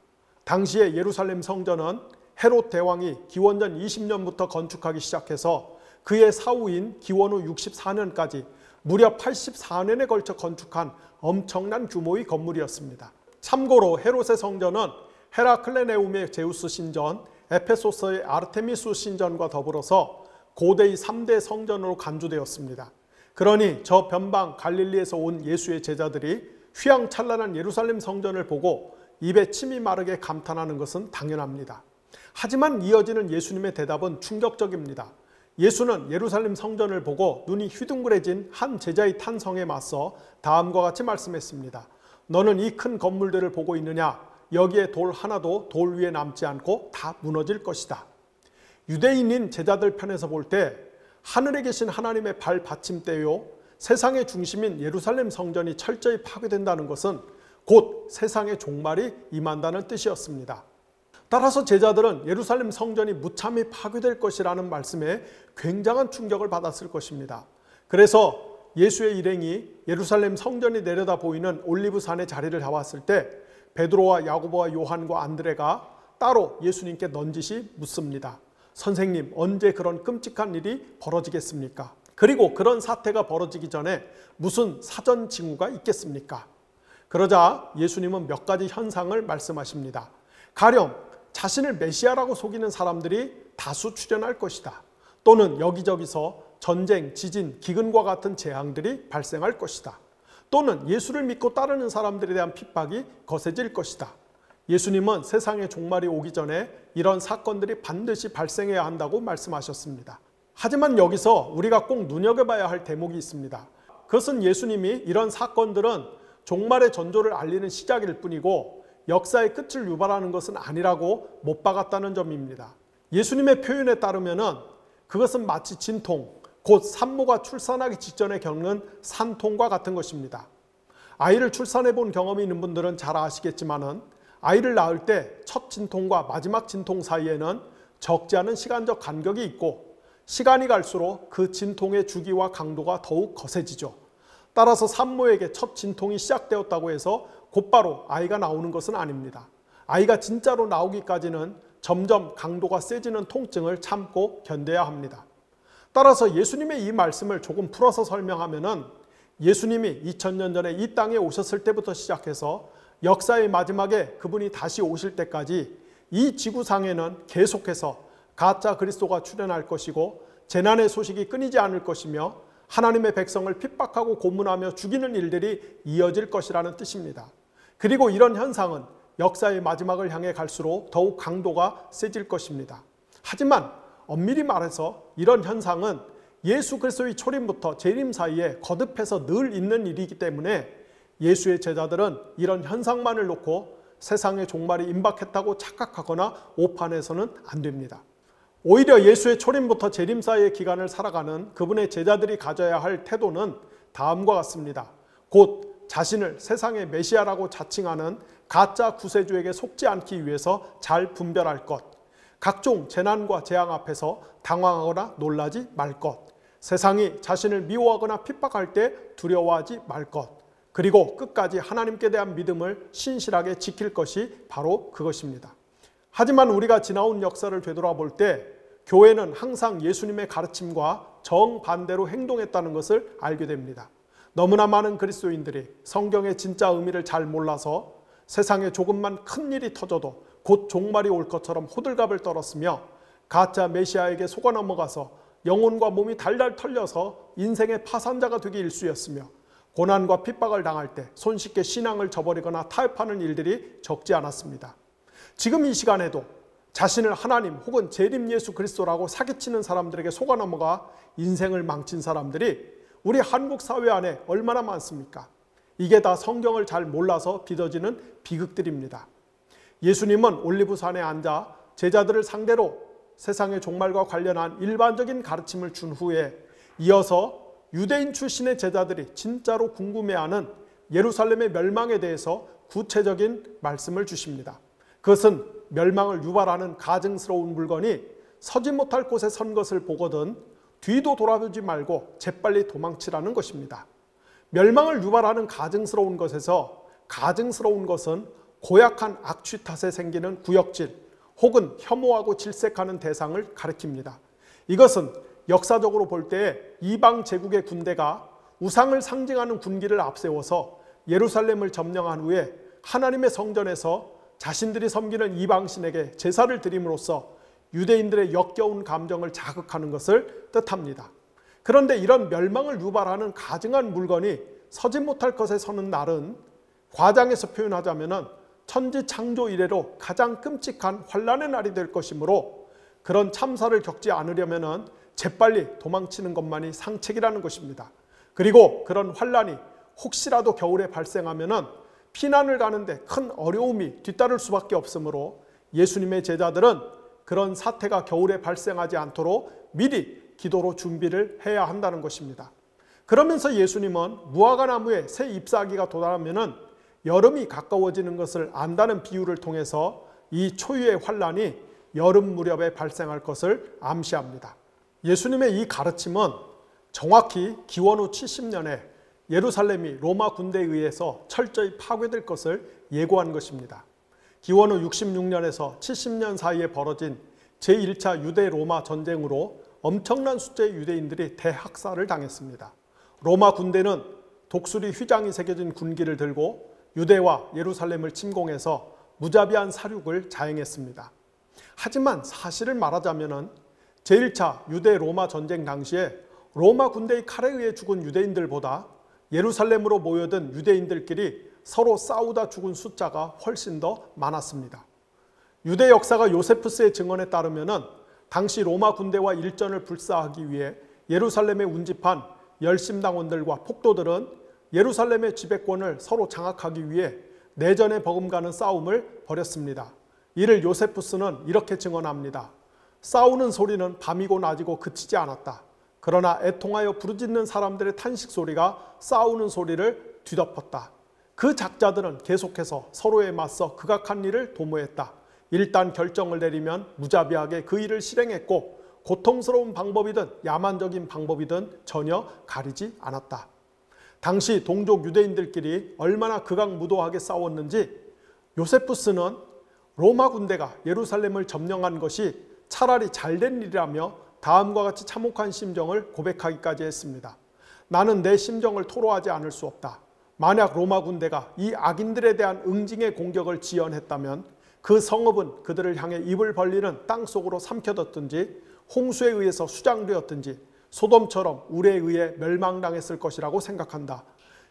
당시에 예루살렘 성전은 헤롯 대왕이 기원전 20년부터 건축하기 시작해서 그의 사후인 기원 후 64년까지 무려 84년에 걸쳐 건축한 엄청난 규모의 건물이었습니다. 참고로 헤롯의 성전은 헤라클레네움의 제우스 신전, 에페소스의 아르테미스 신전과 더불어서 고대의 3대 성전으로 간주되었습니다. 그러니 저 변방 갈릴리에서 온 예수의 제자들이 휘황찬란한 예루살렘 성전을 보고 입에 침이 마르게 감탄하는 것은 당연합니다. 하지만 이어지는 예수님의 대답은 충격적입니다. 예수는 예루살렘 성전을 보고 눈이 휘둥그레진 한 제자의 탄성에 맞서 다음과 같이 말씀했습니다. 너는 이 큰 건물들을 보고 있느냐? 여기에 돌 하나도 돌 위에 남지 않고 다 무너질 것이다. 유대인인 제자들 편에서 볼 때 하늘에 계신 하나님의 발 받침대요, 세상의 중심인 예루살렘 성전이 철저히 파괴된다는 것은 곧 세상의 종말이 임한다는 뜻이었습니다. 따라서 제자들은 예루살렘 성전이 무참히 파괴될 것이라는 말씀에 굉장한 충격을 받았을 것입니다. 그래서 예수의 일행이 예루살렘 성전이 내려다 보이는 올리브산에 자리를 잡았을 때 베드로와 야고보와 요한과 안드레가 따로 예수님께 넌지시 묻습니다. 선생님, 언제 그런 끔찍한 일이 벌어지겠습니까? 그리고 그런 사태가 벌어지기 전에 무슨 사전 징후가 있겠습니까? 그러자 예수님은 몇 가지 현상을 말씀하십니다. 가령 자신을 메시아라고 속이는 사람들이 다수 출현할 것이다. 또는 여기저기서 전쟁, 지진, 기근과 같은 재앙들이 발생할 것이다. 또는 예수를 믿고 따르는 사람들에 대한 핍박이 거세질 것이다. 예수님은 세상의 종말이 오기 전에 이런 사건들이 반드시 발생해야 한다고 말씀하셨습니다. 하지만 여기서 우리가 꼭 눈여겨봐야 할 대목이 있습니다. 그것은 예수님이 이런 사건들은 종말의 전조를 알리는 시작일 뿐이고 역사의 끝을 유발하는 것은 아니라고 못 박았다는 점입니다. 예수님의 표현에 따르면 그것은 마치 진통, 곧 산모가 출산하기 직전에 겪는 산통과 같은 것입니다. 아이를 출산해 본 경험이 있는 분들은 잘 아시겠지만 아이를 낳을 때 첫 진통과 마지막 진통 사이에는 적지 않은 시간적 간격이 있고 시간이 갈수록 그 진통의 주기와 강도가 더욱 거세지죠. 따라서 산모에게 첫 진통이 시작되었다고 해서 곧바로 아이가 나오는 것은 아닙니다. 아이가 진짜로 나오기까지는 점점 강도가 세지는 통증을 참고 견뎌야 합니다. 따라서 예수님의 이 말씀을 조금 풀어서 설명하면 예수님이 2000년 전에 이 땅에 오셨을 때부터 시작해서 역사의 마지막에 그분이 다시 오실 때까지 이 지구상에는 계속해서 가짜 그리스도가 출현할 것이고 재난의 소식이 끊이지 않을 것이며 하나님의 백성을 핍박하고 고문하며 죽이는 일들이 이어질 것이라는 뜻입니다. 그리고 이런 현상은 역사의 마지막을 향해 갈수록 더욱 강도가 세질 것입니다. 하지만 엄밀히 말해서 이런 현상은 예수 그리스도의 초림부터 재림 사이에 거듭해서 늘 있는 일이기 때문에 예수의 제자들은 이런 현상만을 놓고 세상의 종말이 임박했다고 착각하거나 오판해서는 안 됩니다. 오히려 예수의 초림부터 재림 사이의 기간을 살아가는 그분의 제자들이 가져야 할 태도는 다음과 같습니다. 곧 자신을 세상의 메시아라고 자칭하는 가짜 구세주에게 속지 않기 위해서 잘 분별할 것, 각종 재난과 재앙 앞에서 당황하거나 놀라지 말 것, 세상이 자신을 미워하거나 핍박할 때 두려워하지 말 것, 그리고 끝까지 하나님께 대한 믿음을 신실하게 지킬 것이 바로 그것입니다. 하지만 우리가 지나온 역사를 되돌아볼 때 교회는 항상 예수님의 가르침과 정반대로 행동했다는 것을 알게 됩니다. 너무나 많은 그리스도인들이 성경의 진짜 의미를 잘 몰라서 세상에 조금만 큰 일이 터져도 곧 종말이 올 것처럼 호들갑을 떨었으며 가짜 메시아에게 속아 넘어가서 영혼과 몸이 달달 털려서 인생의 파산자가 되기 일쑤였으며 고난과 핍박을 당할 때 손쉽게 신앙을 저버리거나 타협하는 일들이 적지 않았습니다. 지금 이 시간에도 자신을 하나님 혹은 재림 예수 그리스도라고 사기치는 사람들에게 속아 넘어가 인생을 망친 사람들이 우리 한국 사회 안에 얼마나 많습니까? 이게 다 성경을 잘 몰라서 빚어지는 비극들입니다. 예수님은 올리브산에 앉아 제자들을 상대로 세상의 종말과 관련한 일반적인 가르침을 준 후에 이어서 유대인 출신의 제자들이 진짜로 궁금해하는 예루살렘의 멸망에 대해서 구체적인 말씀을 주십니다. 그것은 멸망을 유발하는 가증스러운 물건이 서지 못할 곳에 선 것을 보거든 뒤도 돌아보지 말고 재빨리 도망치라는 것입니다. 멸망을 유발하는 가증스러운 것에서 가증스러운 것은 고약한 악취 탓에 생기는 구역질 혹은 혐오하고 질색하는 대상을 가리킵니다. 이것은 역사적으로 볼 때 이방 제국의 군대가 우상을 상징하는 군기를 앞세워서 예루살렘을 점령한 후에 하나님의 성전에서 자신들이 섬기는 이방신에게 제사를 드림으로써 유대인들의 역겨운 감정을 자극하는 것을 뜻합니다. 그런데 이런 멸망을 유발하는 가증한 물건이 서지 못할 것에 서는 날은 과장해서 표현하자면 천지 창조 이래로 가장 끔찍한 환난의 날이 될 것이므로 그런 참사를 겪지 않으려면 재빨리 도망치는 것만이 상책이라는 것입니다. 그리고 그런 환난이 혹시라도 겨울에 발생하면 피난을 가는데 큰 어려움이 뒤따를 수밖에 없으므로 예수님의 제자들은 그런 사태가 겨울에 발생하지 않도록 미리 기도로 준비를 해야 한다는 것입니다. 그러면서 예수님은 무화과 나무에 새 잎사귀가 돋아나면은 여름이 가까워지는 것을 안다는 비유를 통해서 이 초유의 환란이 여름 무렵에 발생할 것을 암시합니다. 예수님의 이 가르침은 정확히 기원 후 70년에 예루살렘이 로마 군대에 의해서 철저히 파괴될 것을 예고한 것입니다. 기원 후 66년에서 70년 사이에 벌어진 제1차 유대 로마 전쟁으로 엄청난 숫자의 유대인들이 대학살을 당했습니다. 로마 군대는 독수리 휘장이 새겨진 군기를 들고 유대와 예루살렘을 침공해서 무자비한 살육을 자행했습니다. 하지만 사실을 말하자면 제1차 유대 로마 전쟁 당시에 로마 군대의 칼에 의해 죽은 유대인들보다 예루살렘으로 모여든 유대인들끼리 서로 싸우다 죽은 숫자가 훨씬 더 많았습니다. 유대 역사가 요세푸스의 증언에 따르면 당시 로마 군대와 일전을 불사하기 위해 예루살렘에 운집한 열심당원들과 폭도들은 예루살렘의 지배권을 서로 장악하기 위해 내전에 버금가는 싸움을 벌였습니다. 이를 요세푸스는 이렇게 증언합니다. 싸우는 소리는 밤이고 낮이고 그치지 않았다. 그러나 애통하여 부르짖는 사람들의 탄식 소리가 싸우는 소리를 뒤덮었다. 그 작자들은 계속해서 서로에 맞서 극악한 일을 도모했다. 일단 결정을 내리면 무자비하게 그 일을 실행했고 고통스러운 방법이든 야만적인 방법이든 전혀 가리지 않았다. 당시 동족 유대인들끼리 얼마나 극악무도하게 싸웠는지 요세푸스는 로마 군대가 예루살렘을 점령한 것이 차라리 잘된 일이라며 다음과 같이 참혹한 심정을 고백하기까지 했습니다. 나는 내 심정을 토로하지 않을 수 없다. 만약 로마 군대가 이 악인들에 대한 응징의 공격을 지연했다면 그 성읍은 그들을 향해 입을 벌리는 땅속으로 삼켜졌든지 홍수에 의해서 수장되었든지 소돔처럼 우레에 의해 멸망당했을 것이라고 생각한다.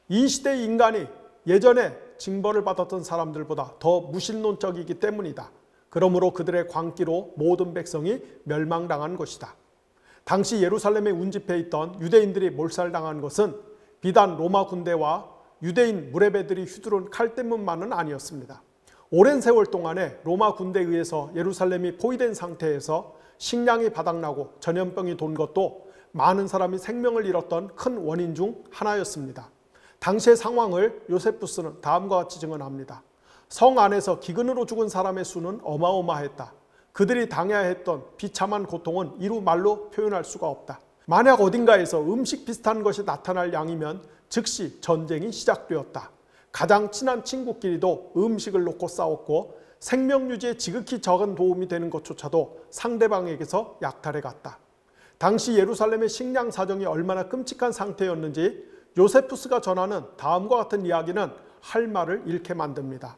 이 시대의 인간이 예전에 징벌을 받았던 사람들보다 더 무신론적이기 때문이다. 그러므로 그들의 광기로 모든 백성이 멸망당한 것이다. 당시 예루살렘에 운집해 있던 유대인들이 몰살당한 것은 비단 로마 군대와 유대인 무레베들이 휘두른 칼 때문만은 아니었습니다. 오랜 세월 동안에 로마 군대에 의해서 예루살렘이 포위된 상태에서 식량이 바닥나고 전염병이 돈 것도 많은 사람이 생명을 잃었던 큰 원인 중 하나였습니다. 당시의 상황을 요세푸스는 다음과 같이 증언합니다. 성 안에서 기근으로 죽은 사람의 수는 어마어마했다. 그들이 당해야 했던 비참한 고통은 이루 말로 표현할 수가 없다. 만약 어딘가에서 음식 비슷한 것이 나타날 양이면 즉시 전쟁이 시작되었다. 가장 친한 친구끼리도 음식을 놓고 싸웠고 생명 유지에 지극히 적은 도움이 되는 것조차도 상대방에게서 약탈해 갔다. 당시 예루살렘의 식량 사정이 얼마나 끔찍한 상태였는지 요세푸스가 전하는 다음과 같은 이야기는 할 말을 잃게 만듭니다.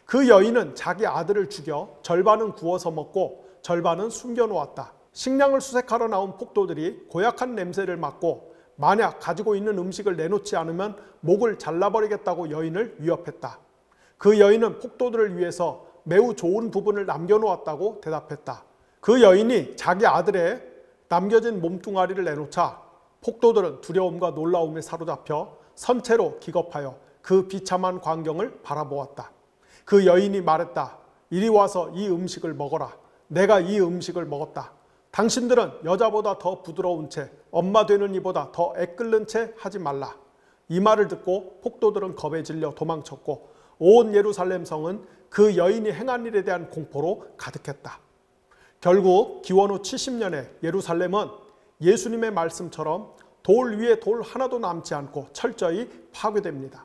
그 여인은 자기 아들을 죽여 절반은 구워서 먹고 절반은 숨겨놓았다. 식량을 수색하러 나온 폭도들이 고약한 냄새를 맡고 만약 가지고 있는 음식을 내놓지 않으면 목을 잘라버리겠다고 여인을 위협했다. 그 여인은 폭도들을 위해서 매우 좋은 부분을 남겨놓았다고 대답했다. 그 여인이 자기 아들의 남겨진 몸뚱아리를 내놓자 폭도들은 두려움과 놀라움에 사로잡혀 선체로 기겁하여 그 비참한 광경을 바라보았다. 그 여인이 말했다. 이리 와서 이 음식을 먹어라. 내가 이 음식을 먹었다. 당신들은 여자보다 더 부드러운 채 엄마 되는 이보다 더 애끓는 채 하지 말라. 이 말을 듣고 폭도들은 겁에 질려 도망쳤고 온 예루살렘 성은 그 여인이 행한 일에 대한 공포로 가득했다. 결국 기원 후 70년에 예루살렘은 예수님의 말씀처럼 돌 위에 돌 하나도 남지 않고 철저히 파괴됩니다.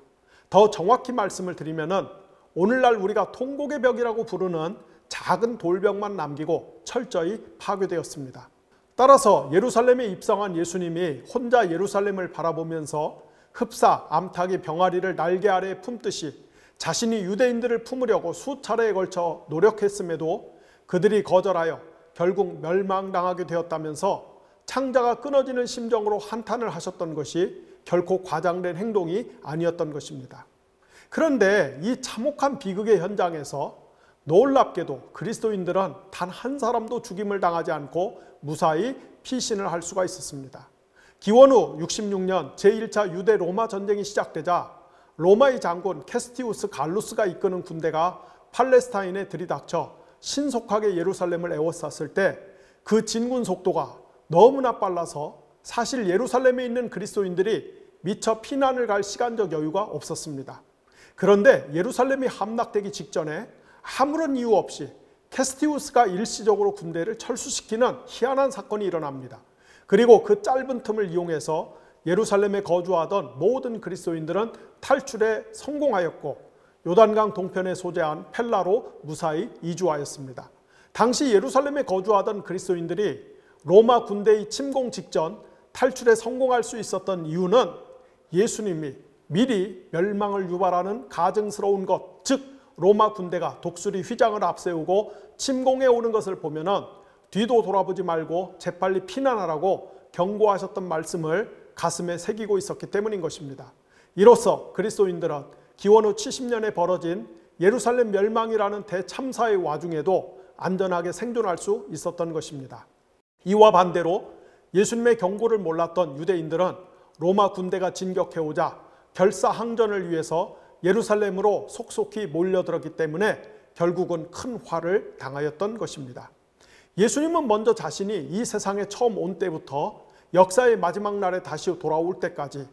더 정확히 말씀을 드리면은 오늘날 우리가 통곡의 벽이라고 부르는 작은 돌벽만 남기고 철저히 파괴되었습니다. 따라서 예루살렘에 입성한 예수님이 혼자 예루살렘을 바라보면서 흡사, 암탉이 병아리를 날개 아래에 품듯이 자신이 유대인들을 품으려고 수차례에 걸쳐 노력했음에도 그들이 거절하여 결국 멸망당하게 되었다면서 창자가 끊어지는 심정으로 한탄을 하셨던 것이 결코 과장된 행동이 아니었던 것입니다. 그런데 이 참혹한 비극의 현장에서 놀랍게도 그리스도인들은 단 한 사람도 죽임을 당하지 않고 무사히 피신을 할 수가 있었습니다. 기원 후 66년 제1차 유대 로마 전쟁이 시작되자 로마의 장군 캐스티우스 갈루스가 이끄는 군대가 팔레스타인에 들이닥쳐 신속하게 예루살렘을 에워쌌을 때 그 진군 속도가 너무나 빨라서 사실 예루살렘에 있는 그리스도인들이 미처 피난을 갈 시간적 여유가 없었습니다. 그런데 예루살렘이 함락되기 직전에 아무런 이유 없이 캐스티우스가 일시적으로 군대를 철수시키는 희한한 사건이 일어납니다. 그리고 그 짧은 틈을 이용해서 예루살렘에 거주하던 모든 그리스도인들은 탈출에 성공하였고 요단강 동편에 소재한 펠라로 무사히 이주하였습니다. 당시 예루살렘에 거주하던 그리스도인들이 로마 군대의 침공 직전 탈출에 성공할 수 있었던 이유는 예수님이 미리 멸망을 유발하는 가증스러운 것, 즉 로마 군대가 독수리 휘장을 앞세우고 침공해 오는 것을 보면은 뒤도 돌아보지 말고 재빨리 피난하라고 경고하셨던 말씀을 가슴에 새기고 있었기 때문인 것입니다. 이로써 그리스도인들은 기원 후 70년에 벌어진 예루살렘 멸망이라는 대참사의 와중에도 안전하게 생존할 수 있었던 것입니다. 이와 반대로 예수님의 경고를 몰랐던 유대인들은 로마 군대가 진격해오자 결사항전을 위해서 예루살렘으로 속속히 몰려들었기 때문에 결국은 큰 화를 당하였던 것입니다. 예수님은 먼저 자신이 이 세상에 처음 온 때부터 역사의 마지막 날에 다시 돌아올 때까지,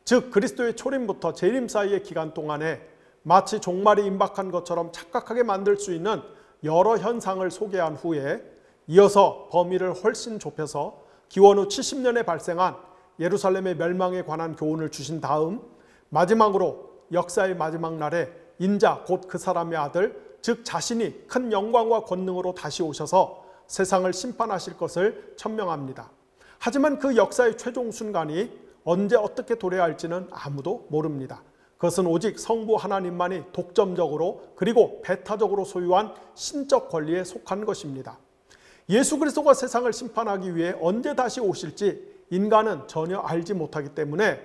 즉 그리스도의 초림부터 재림 사이의 기간 동안에 마치 종말이 임박한 것처럼 착각하게 만들 수 있는 여러 현상을 소개한 후에 이어서 범위를 훨씬 좁혀서 기원 후 70년에 발생한 예루살렘의 멸망에 관한 교훈을 주신 다음 마지막으로 역사의 마지막 날에 인자 곧 그 사람의 아들, 즉 자신이 큰 영광과 권능으로 다시 오셔서 세상을 심판하실 것을 천명합니다. 하지만 그 역사의 최종 순간이 언제 어떻게 도래할지는 아무도 모릅니다. 그것은 오직 성부 하나님만이 독점적으로 그리고 배타적으로 소유한 신적 권리에 속한 것입니다. 예수 그리스도가 세상을 심판하기 위해 언제 다시 오실지 인간은 전혀 알지 못하기 때문에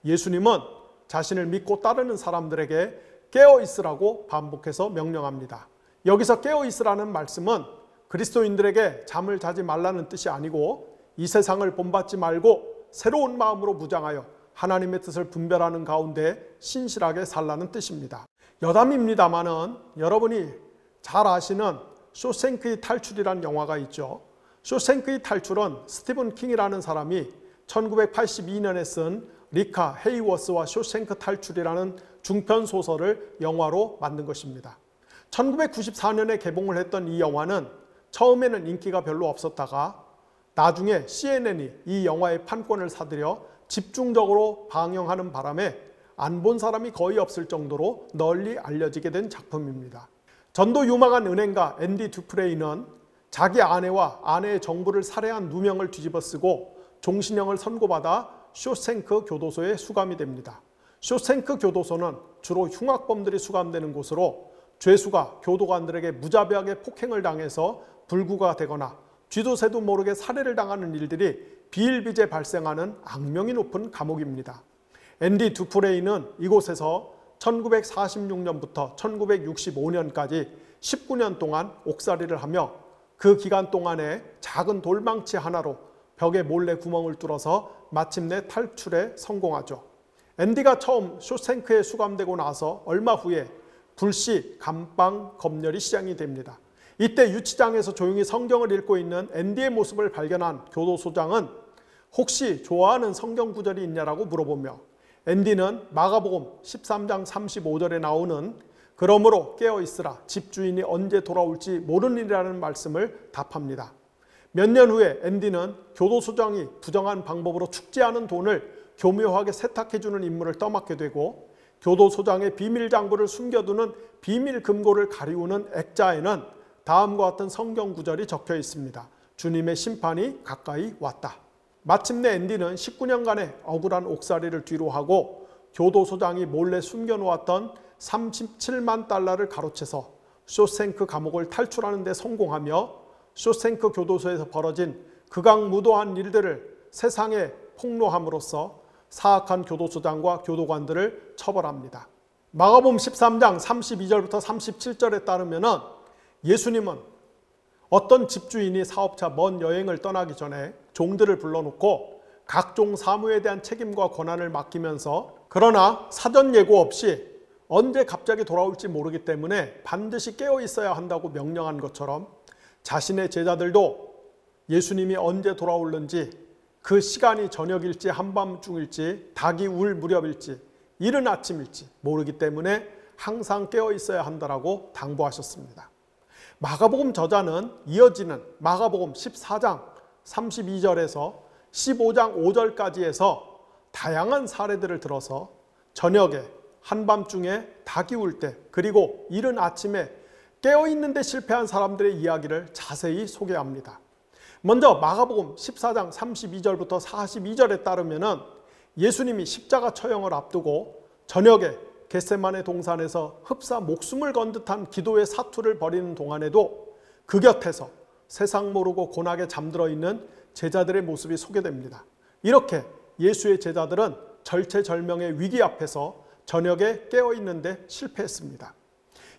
예수님은 자신을 믿고 따르는 사람들에게 깨어 있으라고 반복해서 명령합니다. 여기서 깨어 있으라는 말씀은 그리스도인들에게 잠을 자지 말라는 뜻이 아니고 이 세상을 본받지 말고 새로운 마음으로 무장하여 하나님의 뜻을 분별하는 가운데 신실하게 살라는 뜻입니다. 여담입니다마는 여러분이 잘 아시는 쇼생크의 탈출이라는 영화가 있죠. 쇼생크의 탈출은 스티븐 킹이라는 사람이 1982년에 쓴 리카 헤이워스와 쇼생크 탈출이라는 중편 소설을 영화로 만든 것입니다. 1994년에 개봉을 했던 이 영화는 처음에는 인기가 별로 없었다가 나중에 CNN이 이 영화의 판권을 사들여 집중적으로 방영하는 바람에 안 본 사람이 거의 없을 정도로 널리 알려지게 된 작품입니다. 전도 유망한 은행가 앤디 듀프레이는 자기 아내와 아내의 정부를 살해한 누명을 뒤집어쓰고 종신형을 선고받아 쇼생크 교도소에 수감이 됩니다. 쇼생크 교도소는 주로 흉악범들이 수감되는 곳으로 죄수가 교도관들에게 무자비하게 폭행을 당해서 불구가 되거나 쥐도 새도 모르게 살해를 당하는 일들이 비일비재 발생하는 악명이 높은 감옥입니다. 앤디 듀프레이는 이곳에서 1946년부터 1965년까지 19년 동안 옥살이를 하며 그 기간 동안에 작은 돌망치 하나로 벽에 몰래 구멍을 뚫어서 마침내 탈출에 성공하죠. 앤디가 처음 쇼생크에 수감되고 나서 얼마 후에 불시 감방 검열이 시작이 됩니다. 이때 유치장에서 조용히 성경을 읽고 있는 앤디의 모습을 발견한 교도소장은 혹시 좋아하는 성경 구절이 있냐라고 물어보며 앤디는 마가복음 13장 35절에 나오는 그러므로 깨어있으라 집주인이 언제 돌아올지 모르니라는 말씀을 답합니다. 몇 년 후에 앤디는 교도소장이 부정한 방법으로 축지 않은 돈을 교묘하게 세탁해주는 임무를 떠맡게 되고 교도소장의 비밀장부를 숨겨두는 비밀금고를 가리우는 액자에는 다음과 같은 성경 구절이 적혀 있습니다. 주님의 심판이 가까이 왔다. 마침내 앤디는 19년간의 억울한 옥살이를 뒤로하고 교도소장이 몰래 숨겨놓았던 37만 달러를 가로채서 쇼생크 감옥을 탈출하는 데 성공하며 쇼생크 교도소에서 벌어진 극악무도한 일들을 세상에 폭로함으로써 사악한 교도소장과 교도관들을 처벌합니다. 마가복음 13장 32절부터 37절에 따르면 예수님은 어떤 집주인이 사업차 먼 여행을 떠나기 전에 종들을 불러놓고 각종 사무에 대한 책임과 권한을 맡기면서 그러나 사전 예고 없이 언제 갑자기 돌아올지 모르기 때문에 반드시 깨어 있어야 한다고 명령한 것처럼 자신의 제자들도 예수님이 언제 돌아올는지, 그 시간이 저녁일지 한밤중일지 닭이 울 무렵일지 이른 아침일지 모르기 때문에 항상 깨어 있어야 한다라고 당부하셨습니다. 마가복음 저자는 이어지는 마가복음 14장 32절에서 15장 5절까지 해서 다양한 사례들을 들어서 저녁에, 한밤중에, 닭이 울 때, 그리고 이른 아침에 깨어있는데 실패한 사람들의 이야기를 자세히 소개합니다. 먼저 마가복음 14장 32절부터 42절에 따르면 예수님이 십자가 처형을 앞두고 저녁에 겟세마네 동산에서 흡사 목숨을 건 듯한 기도의 사투를 벌이는 동안에도 그 곁에서 세상 모르고 고나게 잠들어 있는 제자들의 모습이 소개됩니다. 이렇게 예수의 제자들은 절체절명의 위기 앞에서 저녁에 깨어있는데 실패했습니다.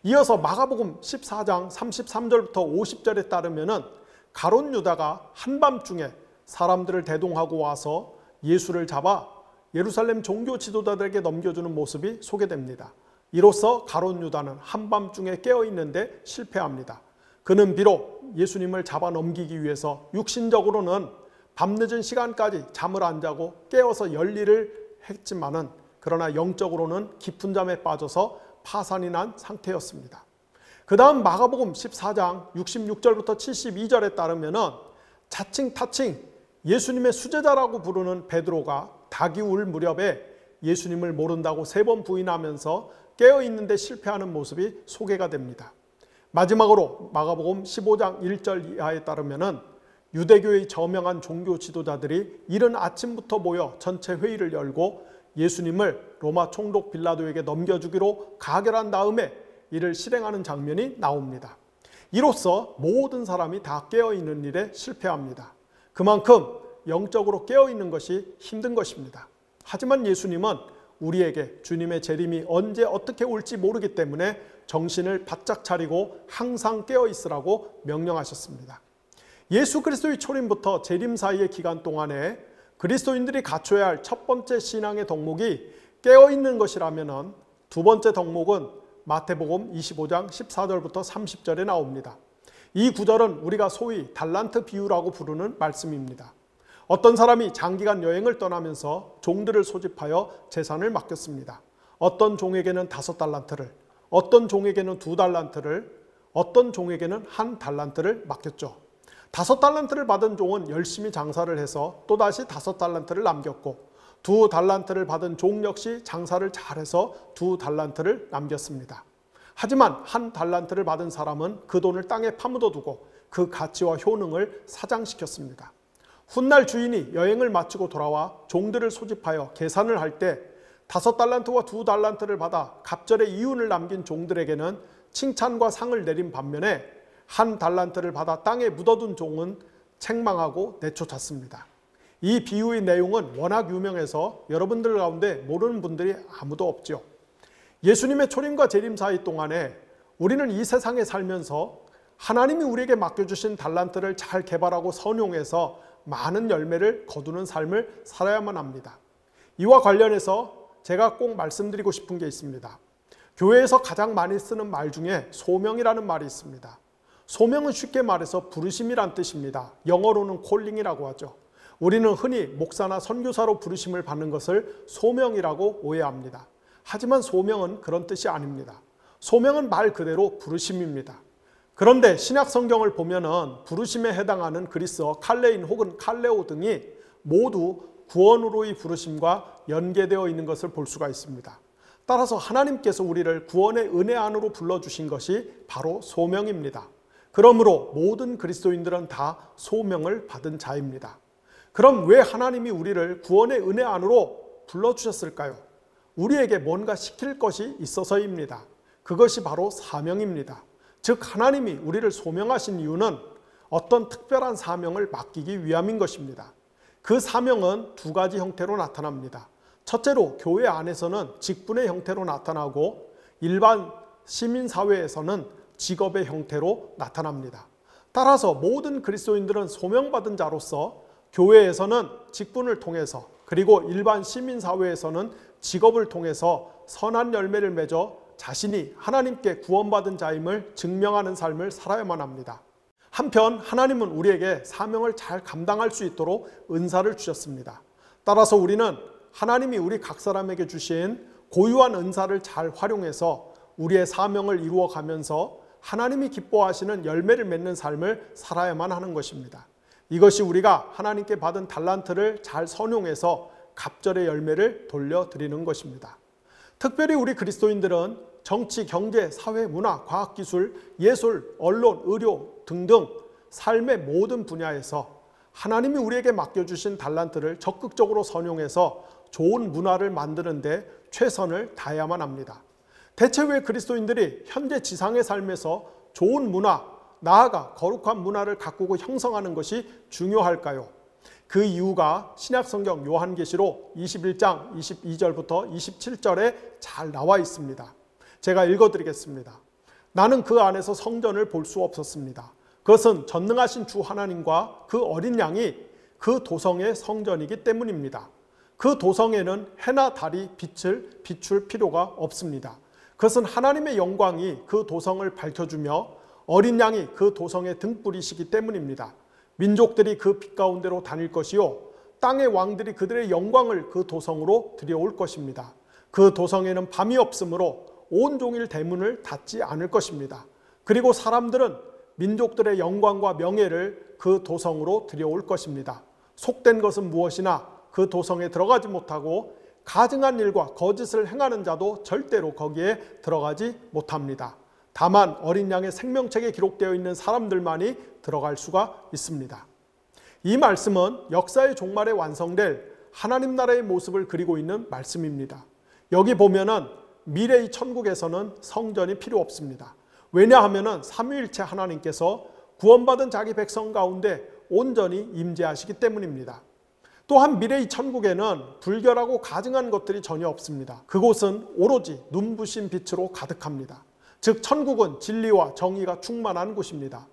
이어서 마가복음 14장 33절부터 50절에 따르면 가룟 유다가 한밤중에 사람들을 대동하고 와서 예수를 잡아 예루살렘 종교 지도자들에게 넘겨주는 모습이 소개됩니다. 이로써 가룟 유다는 한밤중에 깨어있는데 실패합니다. 그는 비록 예수님을 잡아 넘기기 위해서 육신적으로는 밤늦은 시간까지 잠을 안 자고 깨어서 열일을 했지만은, 그러나 영적으로는 깊은 잠에 빠져서 파산이 난 상태였습니다. 그 다음 마가복음 14장 66절부터 72절에 따르면 자칭 타칭 예수님의 수제자라고 부르는 베드로가 닭이 울 무렵에 예수님을 모른다고 3번 부인하면서 깨어있는데 실패하는 모습이 소개가 됩니다. 마지막으로 마가복음 15장 1절 이하에 따르면 유대교의 저명한 종교 지도자들이 이른 아침부터 모여 전체 회의를 열고 예수님을 로마 총독 빌라도에게 넘겨주기로 가결한 다음에 이를 실행하는 장면이 나옵니다. 이로써 모든 사람이 다 깨어있는 일에 실패합니다. 그만큼 영적으로 깨어있는 것이 힘든 것입니다. 하지만 예수님은 우리에게 주님의 재림이 언제 어떻게 올지 모르기 때문에 정신을 바짝 차리고 항상 깨어있으라고 명령하셨습니다. 예수 그리스도의 초림부터 재림 사이의 기간 동안에 그리스도인들이 갖춰야 할 첫 번째 신앙의 덕목이 깨어있는 것이라면, 두 번째 덕목은 마태복음 25장 14절부터 30절에 나옵니다. 이 구절은 우리가 소위 달란트 비유라고 부르는 말씀입니다. 어떤 사람이 장기간 여행을 떠나면서 종들을 소집하여 재산을 맡겼습니다. 어떤 종에게는 5달란트를, 어떤 종에게는 2달란트를, 어떤 종에게는 1달란트를 맡겼죠. 5달란트를 받은 종은 열심히 장사를 해서 또다시 5달란트를 남겼고, 2달란트를 받은 종 역시 장사를 잘해서 2달란트를 남겼습니다. 하지만 1달란트를 받은 사람은 그 돈을 땅에 파묻어두고 그 가치와 효능을 사장시켰습니다. 훗날 주인이 여행을 마치고 돌아와 종들을 소집하여 계산을 할 때 5달란트와 2달란트를 받아 갑절의 이윤을 남긴 종들에게는 칭찬과 상을 내린 반면에 1달란트를 받아 땅에 묻어둔 종은 책망하고 내쫓았습니다. 이 비유의 내용은 워낙 유명해서 여러분들 가운데 모르는 분들이 아무도 없죠. 예수님의 초림과 재림 사이 동안에 우리는 이 세상에 살면서 하나님이 우리에게 맡겨주신 달란트를 잘 개발하고 선용해서 많은 열매를 거두는 삶을 살아야만 합니다. 이와 관련해서 제가 꼭 말씀드리고 싶은 게 있습니다. 교회에서 가장 많이 쓰는 말 중에 소명이라는 말이 있습니다. 소명은 쉽게 말해서 부르심이란 뜻입니다. 영어로는 콜링이라고 하죠. 우리는 흔히 목사나 선교사로 부르심을 받는 것을 소명이라고 오해합니다. 하지만 소명은 그런 뜻이 아닙니다. 소명은 말 그대로 부르심입니다. 그런데 신약 성경을 보면은 부르심에 해당하는 그리스어 칼레인 혹은 칼레오 등이 모두 구원으로의 부르심과 연계되어 있는 것을 볼 수가 있습니다. 따라서 하나님께서 우리를 구원의 은혜 안으로 불러주신 것이 바로 소명입니다. 그러므로 모든 그리스도인들은 다 소명을 받은 자입니다. 그럼 왜 하나님이 우리를 구원의 은혜 안으로 불러주셨을까요? 우리에게 뭔가 시킬 것이 있어서입니다. 그것이 바로 사명입니다. 즉 하나님이 우리를 소명하신 이유는 어떤 특별한 사명을 맡기기 위함인 것입니다. 그 사명은 2가지 형태로 나타납니다. 첫째로 교회 안에서는 직분의 형태로 나타나고 일반 시민사회에서는 직업의 형태로 나타납니다. 따라서 모든 그리스도인들은 소명받은 자로서 교회에서는 직분을 통해서, 그리고 일반 시민사회에서는 직업을 통해서 선한 열매를 맺어 자신이 하나님께 구원받은 자임을 증명하는 삶을 살아야만 합니다. 한편 하나님은 우리에게 사명을 잘 감당할 수 있도록 은사를 주셨습니다. 따라서 우리는 하나님이 우리 각 사람에게 주신 고유한 은사를 잘 활용해서 우리의 사명을 이루어가면서 하나님이 기뻐하시는 열매를 맺는 삶을 살아야만 하는 것입니다. 이것이 우리가 하나님께 받은 달란트를 잘 선용해서 갑절의 열매를 돌려드리는 것입니다. 특별히 우리 그리스도인들은 정치, 경제, 사회, 문화, 과학기술, 예술, 언론, 의료 등등 삶의 모든 분야에서 하나님이 우리에게 맡겨주신 달란트를 적극적으로 선용해서 좋은 문화를 만드는 데 최선을 다해야만 합니다. 대체 왜 그리스도인들이 현재 지상의 삶에서 좋은 문화, 나아가 거룩한 문화를 가꾸고 형성하는 것이 중요할까요? 그 이유가 신약성경 요한계시록 21장 22절부터 27절에 잘 나와 있습니다. 제가 읽어드리겠습니다. 나는 그 안에서 성전을 볼 수 없었습니다. 그것은 전능하신 주 하나님과 그 어린 양이 그 도성의 성전이기 때문입니다. 그 도성에는 해나 달이 빛을 비출 필요가 없습니다. 그것은 하나님의 영광이 그 도성을 밝혀주며 어린 양이 그 도성의 등불이시기 때문입니다. 민족들이 그 빛 가운데로 다닐 것이요 땅의 왕들이 그들의 영광을 그 도성으로 들여올 것입니다. 그 도성에는 밤이 없으므로 온종일 대문을 닫지 않을 것입니다. 그리고 사람들은 민족들의 영광과 명예를 그 도성으로 들여올 것입니다. 속된 것은 무엇이나 그 도성에 들어가지 못하고 가증한 일과 거짓을 행하는 자도 절대로 거기에 들어가지 못합니다. 다만 어린 양의 생명책에 기록되어 있는 사람들만이 들어갈 수가 있습니다. 이 말씀은 역사의 종말에 완성될 하나님 나라의 모습을 그리고 있는 말씀입니다. 여기 보면은 미래의 천국에서는 성전이 필요 없습니다. 왜냐하면 삼위일체 하나님께서 구원받은 자기 백성 가운데 온전히 임재하시기 때문입니다. 또한 미래의 천국에는 불결하고 가증한 것들이 전혀 없습니다. 그곳은 오로지 눈부신 빛으로 가득합니다. 즉 천국은 진리와 정의가 충만한 곳입니다.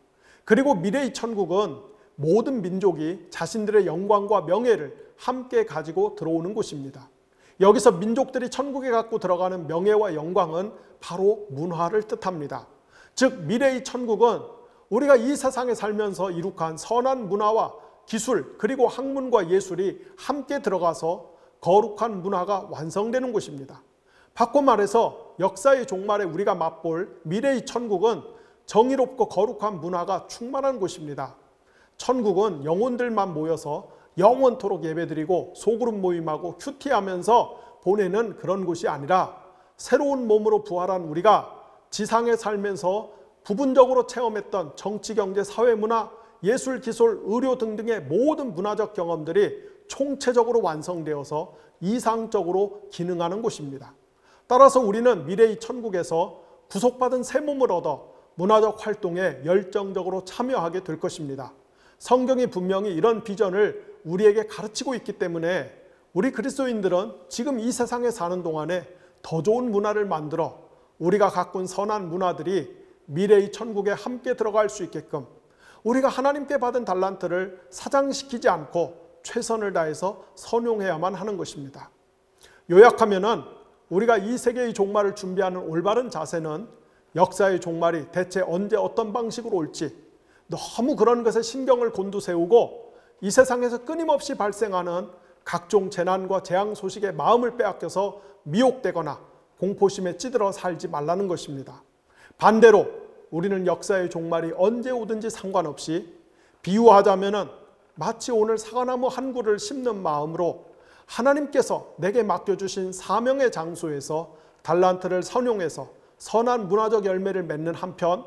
그리고 미래의 천국은 모든 민족이 자신들의 영광과 명예를 함께 가지고 들어오는 곳입니다. 여기서 민족들이 천국에 갖고 들어가는 명예와 영광은 바로 문화를 뜻합니다. 즉 미래의 천국은 우리가 이 세상에 살면서 이룩한 선한 문화와 기술 그리고 학문과 예술이 함께 들어가서 거룩한 문화가 완성되는 곳입니다. 바꿔 말해서 역사의 종말에 우리가 맛볼 미래의 천국은 정의롭고 거룩한 문화가 충만한 곳입니다. 천국은 영혼들만 모여서 영원토록 예배드리고 소그룹 모임하고 큐티하면서 보내는 그런 곳이 아니라 새로운 몸으로 부활한 우리가 지상에 살면서 부분적으로 체험했던 정치, 경제, 사회, 문화, 예술, 기술, 의료 등등의 모든 문화적 경험들이 총체적으로 완성되어서 이상적으로 기능하는 곳입니다. 따라서 우리는 미래의 천국에서 구속받은 새 몸을 얻어 문화적 활동에 열정적으로 참여하게 될 것입니다. 성경이 분명히 이런 비전을 우리에게 가르치고 있기 때문에 우리 그리스도인들은 지금 이 세상에 사는 동안에 더 좋은 문화를 만들어 우리가 가꾼 선한 문화들이 미래의 천국에 함께 들어갈 수 있게끔 우리가 하나님께 받은 달란트를 사장시키지 않고 최선을 다해서 선용해야만 하는 것입니다. 요약하면은 우리가 이 세계의 종말을 준비하는 올바른 자세는 역사의 종말이 대체 언제 어떤 방식으로 올지 너무 그런 것에 신경을 곤두세우고 이 세상에서 끊임없이 발생하는 각종 재난과 재앙 소식에 마음을 빼앗겨서 미혹되거나 공포심에 찌들어 살지 말라는 것입니다. 반대로 우리는 역사의 종말이 언제 오든지 상관없이 비유하자면은 마치 오늘 사과나무 한 그루를 심는 마음으로 하나님께서 내게 맡겨주신 사명의 장소에서 달란트를 선용해서 선한 문화적 열매를 맺는 한편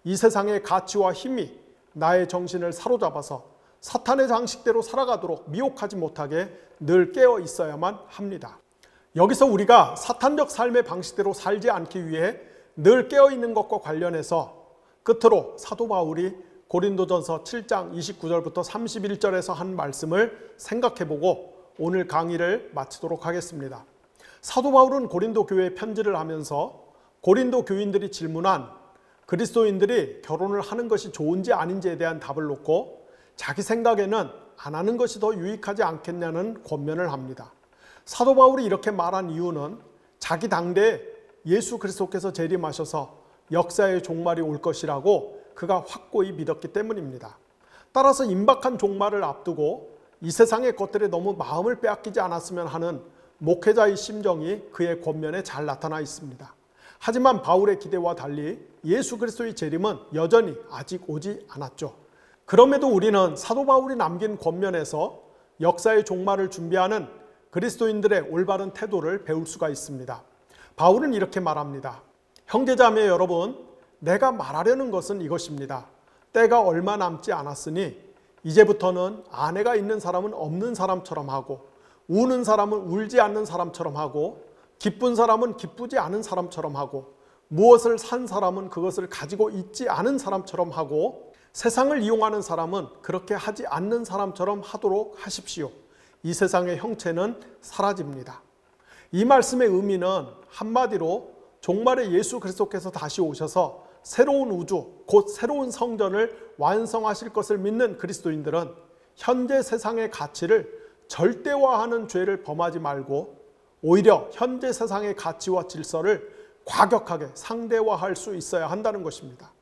이 세상의 가치와 힘이 나의 정신을 사로잡아서 사탄의 장식대로 살아가도록 미혹하지 못하게 늘 깨어 있어야만 합니다. 여기서 우리가 사탄적 삶의 방식대로 살지 않기 위해 늘 깨어있는 것과 관련해서 끝으로 사도 바울이 고린도전서 7장 29절부터 31절에서 한 말씀을 생각해보고 오늘 강의를 마치도록 하겠습니다. 사도 바울은 고린도 교회에 편지를 하면서 고린도 교인들이 질문한 그리스도인들이 결혼을 하는 것이 좋은지 아닌지에 대한 답을 놓고 자기 생각에는 안 하는 것이 더 유익하지 않겠냐는 권면을 합니다. 사도 바울이 이렇게 말한 이유는 자기 당대에 예수 그리스도께서 재림하셔서 역사의 종말이 올 것이라고 그가 확고히 믿었기 때문입니다. 따라서 임박한 종말을 앞두고 이 세상의 것들에 너무 마음을 빼앗기지 않았으면 하는 목회자의 심정이 그의 권면에 잘 나타나 있습니다. 하지만 바울의 기대와 달리 예수 그리스도의 재림은 여전히 아직 오지 않았죠. 그럼에도 우리는 사도 바울이 남긴 권면에서 역사의 종말을 준비하는 그리스도인들의 올바른 태도를 배울 수가 있습니다. 바울은 이렇게 말합니다. 형제자매 여러분, 내가 말하려는 것은 이것입니다. 때가 얼마 남지 않았으니 이제부터는 아내가 있는 사람은 없는 사람처럼 하고, 우는 사람은 울지 않는 사람처럼 하고, 기쁜 사람은 기쁘지 않은 사람처럼 하고, 무엇을 산 사람은 그것을 가지고 있지 않은 사람처럼 하고, 세상을 이용하는 사람은 그렇게 하지 않는 사람처럼 하도록 하십시오. 이 세상의 형체는 사라집니다. 이 말씀의 의미는 한마디로 종말에 예수 그리스도께서 다시 오셔서 새로운 우주, 곧 새로운 성전을 완성하실 것을 믿는 그리스도인들은 현재 세상의 가치를 절대화하는 죄를 범하지 말고 오히려 현재 세상의 가치와 질서를 과격하게 상대화할 수 있어야 한다는 것입니다.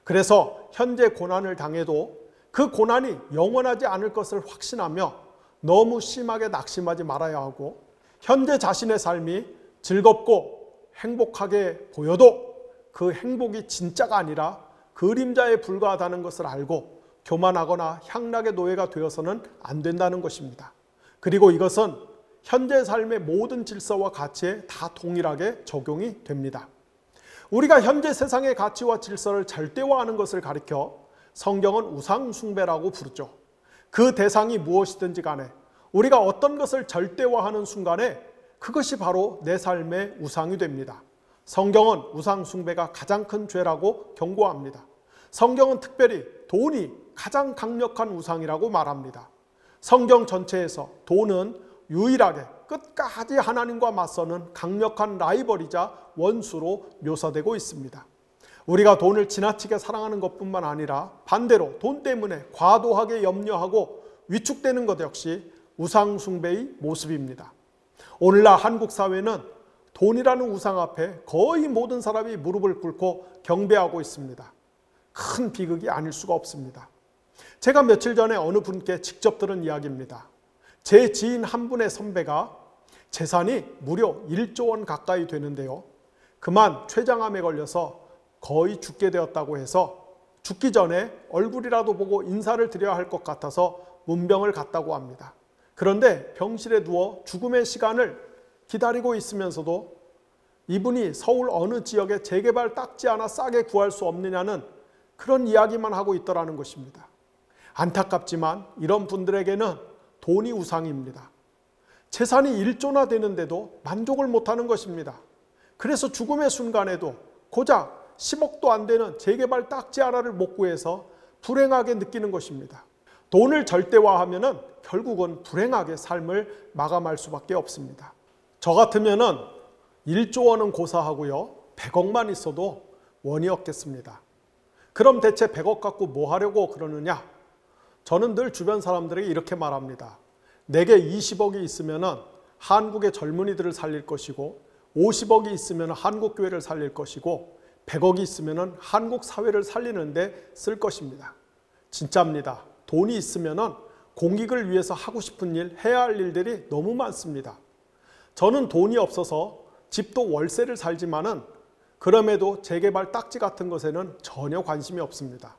그래서 현재 고난을 당해도 그 고난이 영원하지 않을 것을 확신하며 너무 심하게 낙심하지 말아야 하고, 현재 자신의 삶이 즐겁고 행복하게 보여도 그 행복이 진짜가 아니라 그림자에 불과하다는 것을 알고 교만하거나 향락의 노예가 되어서는 안 된다는 것입니다. 그리고 이것은 현재 삶의 모든 질서와 가치에 다 동일하게 적용이 됩니다. 우리가 현재 세상의 가치와 질서를 절대화하는 것을 가리켜 성경은 우상 숭배라고 부르죠. 그 대상이 무엇이든지 간에 우리가 어떤 것을 절대화하는 순간에 그것이 바로 내 삶의 우상이 됩니다. 성경은 우상 숭배가 가장 큰 죄라고 경고합니다. 성경은 특별히 돈이 가장 강력한 우상이라고 말합니다. 성경 전체에서 돈은 유일하게 끝까지 하나님과 맞서는 강력한 라이벌이자 원수로 묘사되고 있습니다. 우리가 돈을 지나치게 사랑하는 것뿐만 아니라 반대로 돈 때문에 과도하게 염려하고 위축되는 것 역시 우상 숭배의 모습입니다. 오늘날 한국 사회는 돈이라는 우상 앞에 거의 모든 사람이 무릎을 꿇고 경배하고 있습니다. 큰 비극이 아닐 수가 없습니다. 제가 며칠 전에 어느 분께 직접 들은 이야기입니다. 제 지인 한 분의 선배가 재산이 무려 1조 원 가까이 되는데요. 그만 췌장암에 걸려서 거의 죽게 되었다고 해서 죽기 전에 얼굴이라도 보고 인사를 드려야 할 것 같아서 문병을 갔다고 합니다. 그런데 병실에 누워 죽음의 시간을 기다리고 있으면서도 이분이 서울 어느 지역에 재개발 딱지 하나 싸게 구할 수 없느냐는 그런 이야기만 하고 있더라는 것입니다. 안타깝지만 이런 분들에게는 돈이 우상입니다. 재산이 1조나 되는데도 만족을 못하는 것입니다. 그래서 죽음의 순간에도 고작 10억도 안 되는 재개발 딱지 하나를 못 구해서 불행하게 느끼는 것입니다. 돈을 절대화하면 결국은 불행하게 삶을 마감할 수밖에 없습니다. 저 같으면 1조 원은 고사하고요, 100억만 있어도 원이 없겠습니다. 그럼 대체 100억 갖고 뭐 하려고 그러느냐? 저는 늘 주변 사람들에게 이렇게 말합니다. 내게 20억이 있으면 한국의 젊은이들을 살릴 것이고, 50억이 있으면 한국 교회를 살릴 것이고, 100억이 있으면 한국 사회를 살리는데 쓸 것입니다. 진짜입니다. 돈이 있으면 공익을 위해서 하고 싶은 일, 해야 할 일들이 너무 많습니다. 저는 돈이 없어서 집도 월세를 살지만은 그럼에도 재개발 딱지 같은 것에는 전혀 관심이 없습니다.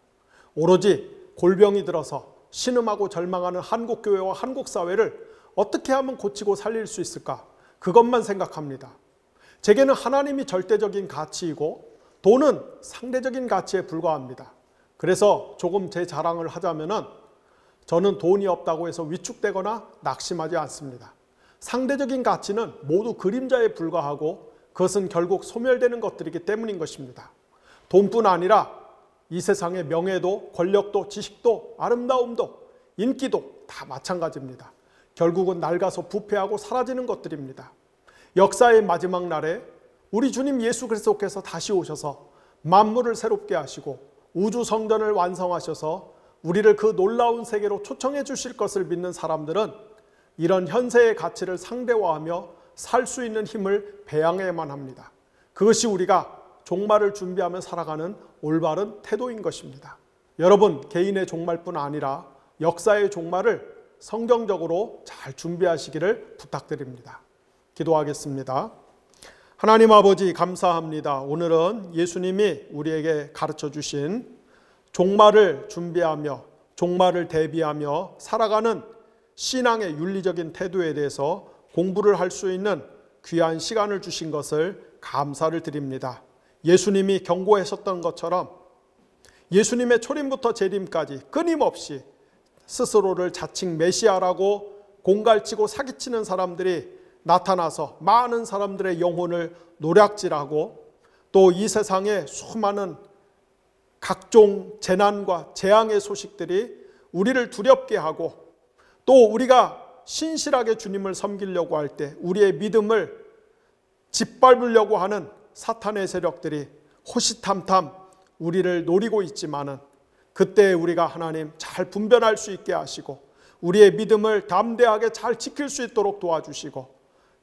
오로지 골병이 들어서 신음하고 절망하는 한국 교회와 한국 사회를 어떻게 하면 고치고 살릴 수 있을까? 그것만 생각합니다. 제게는 하나님이 절대적인 가치이고 돈은 상대적인 가치에 불과합니다. 그래서 조금 제 자랑을 하자면은 저는 돈이 없다고 해서 위축되거나 낙심하지 않습니다. 상대적인 가치는 모두 그림자에 불과하고 그것은 결국 소멸되는 것들이기 때문인 것입니다. 돈뿐 아니라 이 세상의 명예도, 권력도, 지식도, 아름다움도, 인기도 다 마찬가지입니다. 결국은 낡아서 부패하고 사라지는 것들입니다. 역사의 마지막 날에 우리 주님 예수 그리스도께서 다시 오셔서 만물을 새롭게 하시고 우주 성전을 완성하셔서 우리를 그 놀라운 세계로 초청해 주실 것을 믿는 사람들은 이런 현세의 가치를 상대화하며 살 수 있는 힘을 배양해야만 합니다. 그것이 우리가 종말을 준비하며 살아가는 올바른 태도인 것입니다. 여러분, 개인의 종말뿐 아니라 역사의 종말을 성경적으로 잘 준비하시기를 부탁드립니다. 기도하겠습니다. 하나님 아버지, 감사합니다. 오늘은 예수님이 우리에게 가르쳐 주신 종말을 준비하며 종말을 대비하며 살아가는 신앙의 윤리적인 태도에 대해서 공부를 할 수 있는 귀한 시간을 주신 것을 감사를 드립니다. 예수님이 경고하셨던 것처럼 예수님의 초림부터 재림까지 끊임없이 스스로를 자칭 메시아라고 공갈치고 사기치는 사람들이 나타나서 많은 사람들의 영혼을 노략질하고 또 이 세상에 수많은 각종 재난과 재앙의 소식들이 우리를 두렵게 하고 또 우리가 신실하게 주님을 섬기려고 할 때 우리의 믿음을 짓밟으려고 하는 사탄의 세력들이 호시탐탐 우리를 노리고 있지만은 그때 우리가 하나님 잘 분별할 수 있게 하시고 우리의 믿음을 담대하게 잘 지킬 수 있도록 도와주시고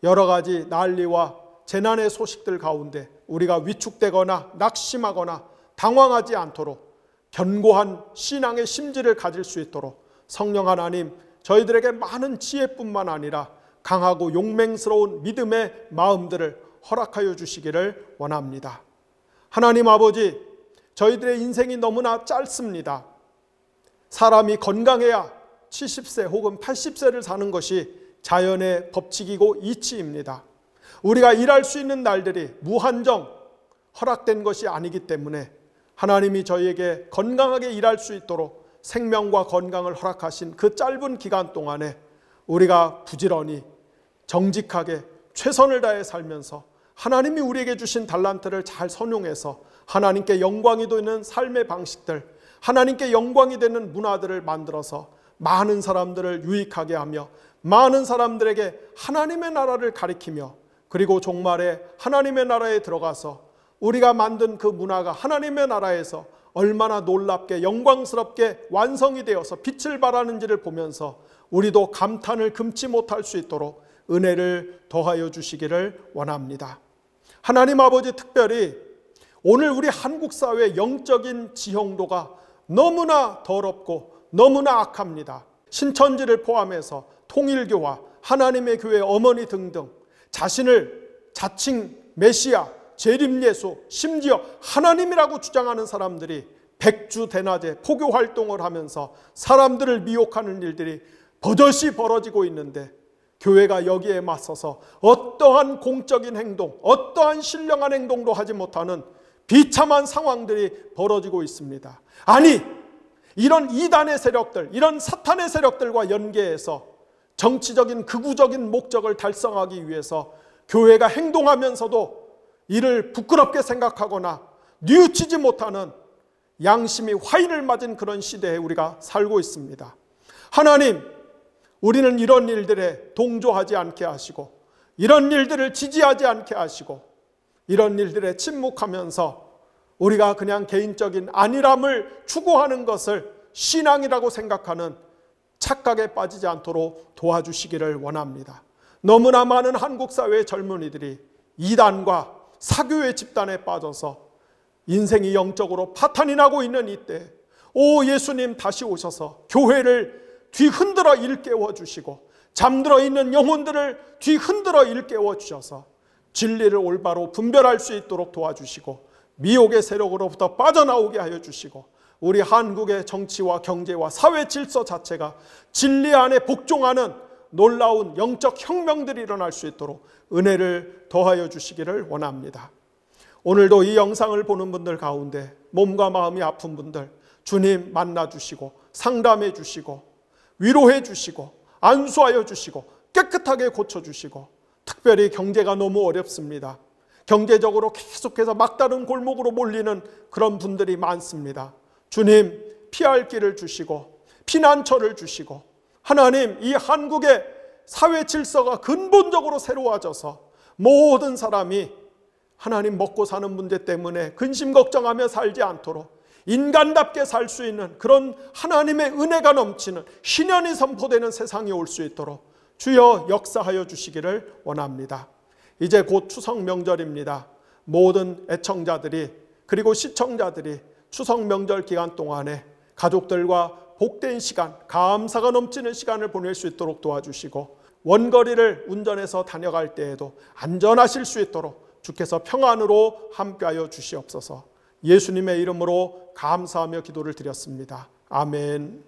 여러 가지 난리와 재난의 소식들 가운데 우리가 위축되거나 낙심하거나 당황하지 않도록 견고한 신앙의 심지를 가질 수 있도록 성령 하나님 저희들에게 많은 지혜뿐만 아니라 강하고 용맹스러운 믿음의 마음들을 허락하여 주시기를 원합니다. 하나님 아버지, 저희들의 인생이 너무나 짧습니다. 사람이 건강해야 70세 혹은 80세를 사는 것이 자연의 법칙이고 이치입니다. 우리가 일할 수 있는 날들이 무한정 허락된 것이 아니기 때문에 하나님이 저희에게 건강하게 일할 수 있도록 생명과 건강을 허락하신 그 짧은 기간 동안에 우리가 부지런히 정직하게 최선을 다해 살면서 하나님이 우리에게 주신 달란트를 잘 선용해서 하나님께 영광이 되는 삶의 방식들, 하나님께 영광이 되는 문화들을 만들어서 많은 사람들을 유익하게 하며 많은 사람들에게 하나님의 나라를 가리키며 그리고 종말에 하나님의 나라에 들어가서 우리가 만든 그 문화가 하나님의 나라에서 얼마나 놀랍게 영광스럽게 완성이 되어서 빛을 발하는지를 보면서 우리도 감탄을 금치 못할 수 있도록 은혜를 더하여 주시기를 원합니다. 하나님 아버지, 특별히 오늘 우리 한국 사회의 영적인 지형도가 너무나 더럽고 너무나 악합니다. 신천지를 포함해서 통일교와 하나님의 교회 어머니 등등 자신을 자칭 메시아, 재림예수, 심지어 하나님이라고 주장하는 사람들이 백주대낮에 포교활동을 하면서 사람들을 미혹하는 일들이 버젓이 벌어지고 있는데 교회가 여기에 맞서서 어떠한 공적인 행동, 어떠한 신령한 행동도 하지 못하는 비참한 상황들이 벌어지고 있습니다. 아니, 이런 이단의 세력들, 이런 사탄의 세력들과 연계해서 정치적인 극우적인 목적을 달성하기 위해서 교회가 행동하면서도 이를 부끄럽게 생각하거나 뉘우치지 못하는 양심이 화인을 맞은 그런 시대에 우리가 살고 있습니다. 하나님, 우리는 이런 일들에 동조하지 않게 하시고 이런 일들을 지지하지 않게 하시고 이런 일들에 침묵하면서 우리가 그냥 개인적인 안일함을 추구하는 것을 신앙이라고 생각하는 착각에 빠지지 않도록 도와주시기를 원합니다. 너무나 많은 한국 사회의 젊은이들이 이단과 사교의 집단에 빠져서 인생이 영적으로 파탄이 나고 있는 이때 오 예수님 다시 오셔서 교회를 뒤흔들어 일깨워 주시고 잠들어 있는 영혼들을 뒤흔들어 일깨워 주셔서 진리를 올바로 분별할 수 있도록 도와주시고 미혹의 세력으로부터 빠져나오게 하여 주시고 우리 한국의 정치와 경제와 사회 질서 자체가 진리 안에 복종하는 놀라운 영적 혁명들이 일어날 수 있도록 은혜를 더하여 주시기를 원합니다. 오늘도 이 영상을 보는 분들 가운데 몸과 마음이 아픈 분들 주님 만나 주시고 상담해 주시고 위로해 주시고 안수하여 주시고 깨끗하게 고쳐 주시고 특별히 경제가 너무 어렵습니다. 경제적으로 계속해서 막다른 골목으로 몰리는 그런 분들이 많습니다. 주님 피할 길을 주시고 피난처를 주시고 하나님 이 한국의 사회 질서가 근본적으로 새로워져서 모든 사람이 하나님 먹고 사는 문제 때문에 근심 걱정하며 살지 않도록 인간답게 살 수 있는 그런 하나님의 은혜가 넘치는 신연이 선포되는 세상이 올 수 있도록 주여 역사하여 주시기를 원합니다. 이제 곧 추석 명절입니다. 모든 애청자들이 그리고 시청자들이 추석 명절 기간 동안에 가족들과 복된 시간, 감사가 넘치는 시간을 보낼 수 있도록 도와주시고 원거리를 운전해서 다녀갈 때에도 안전하실 수 있도록 주께서 평안으로 함께하여 주시옵소서. 예수님의 이름으로 감사하며 기도를 드렸습니다. 아멘.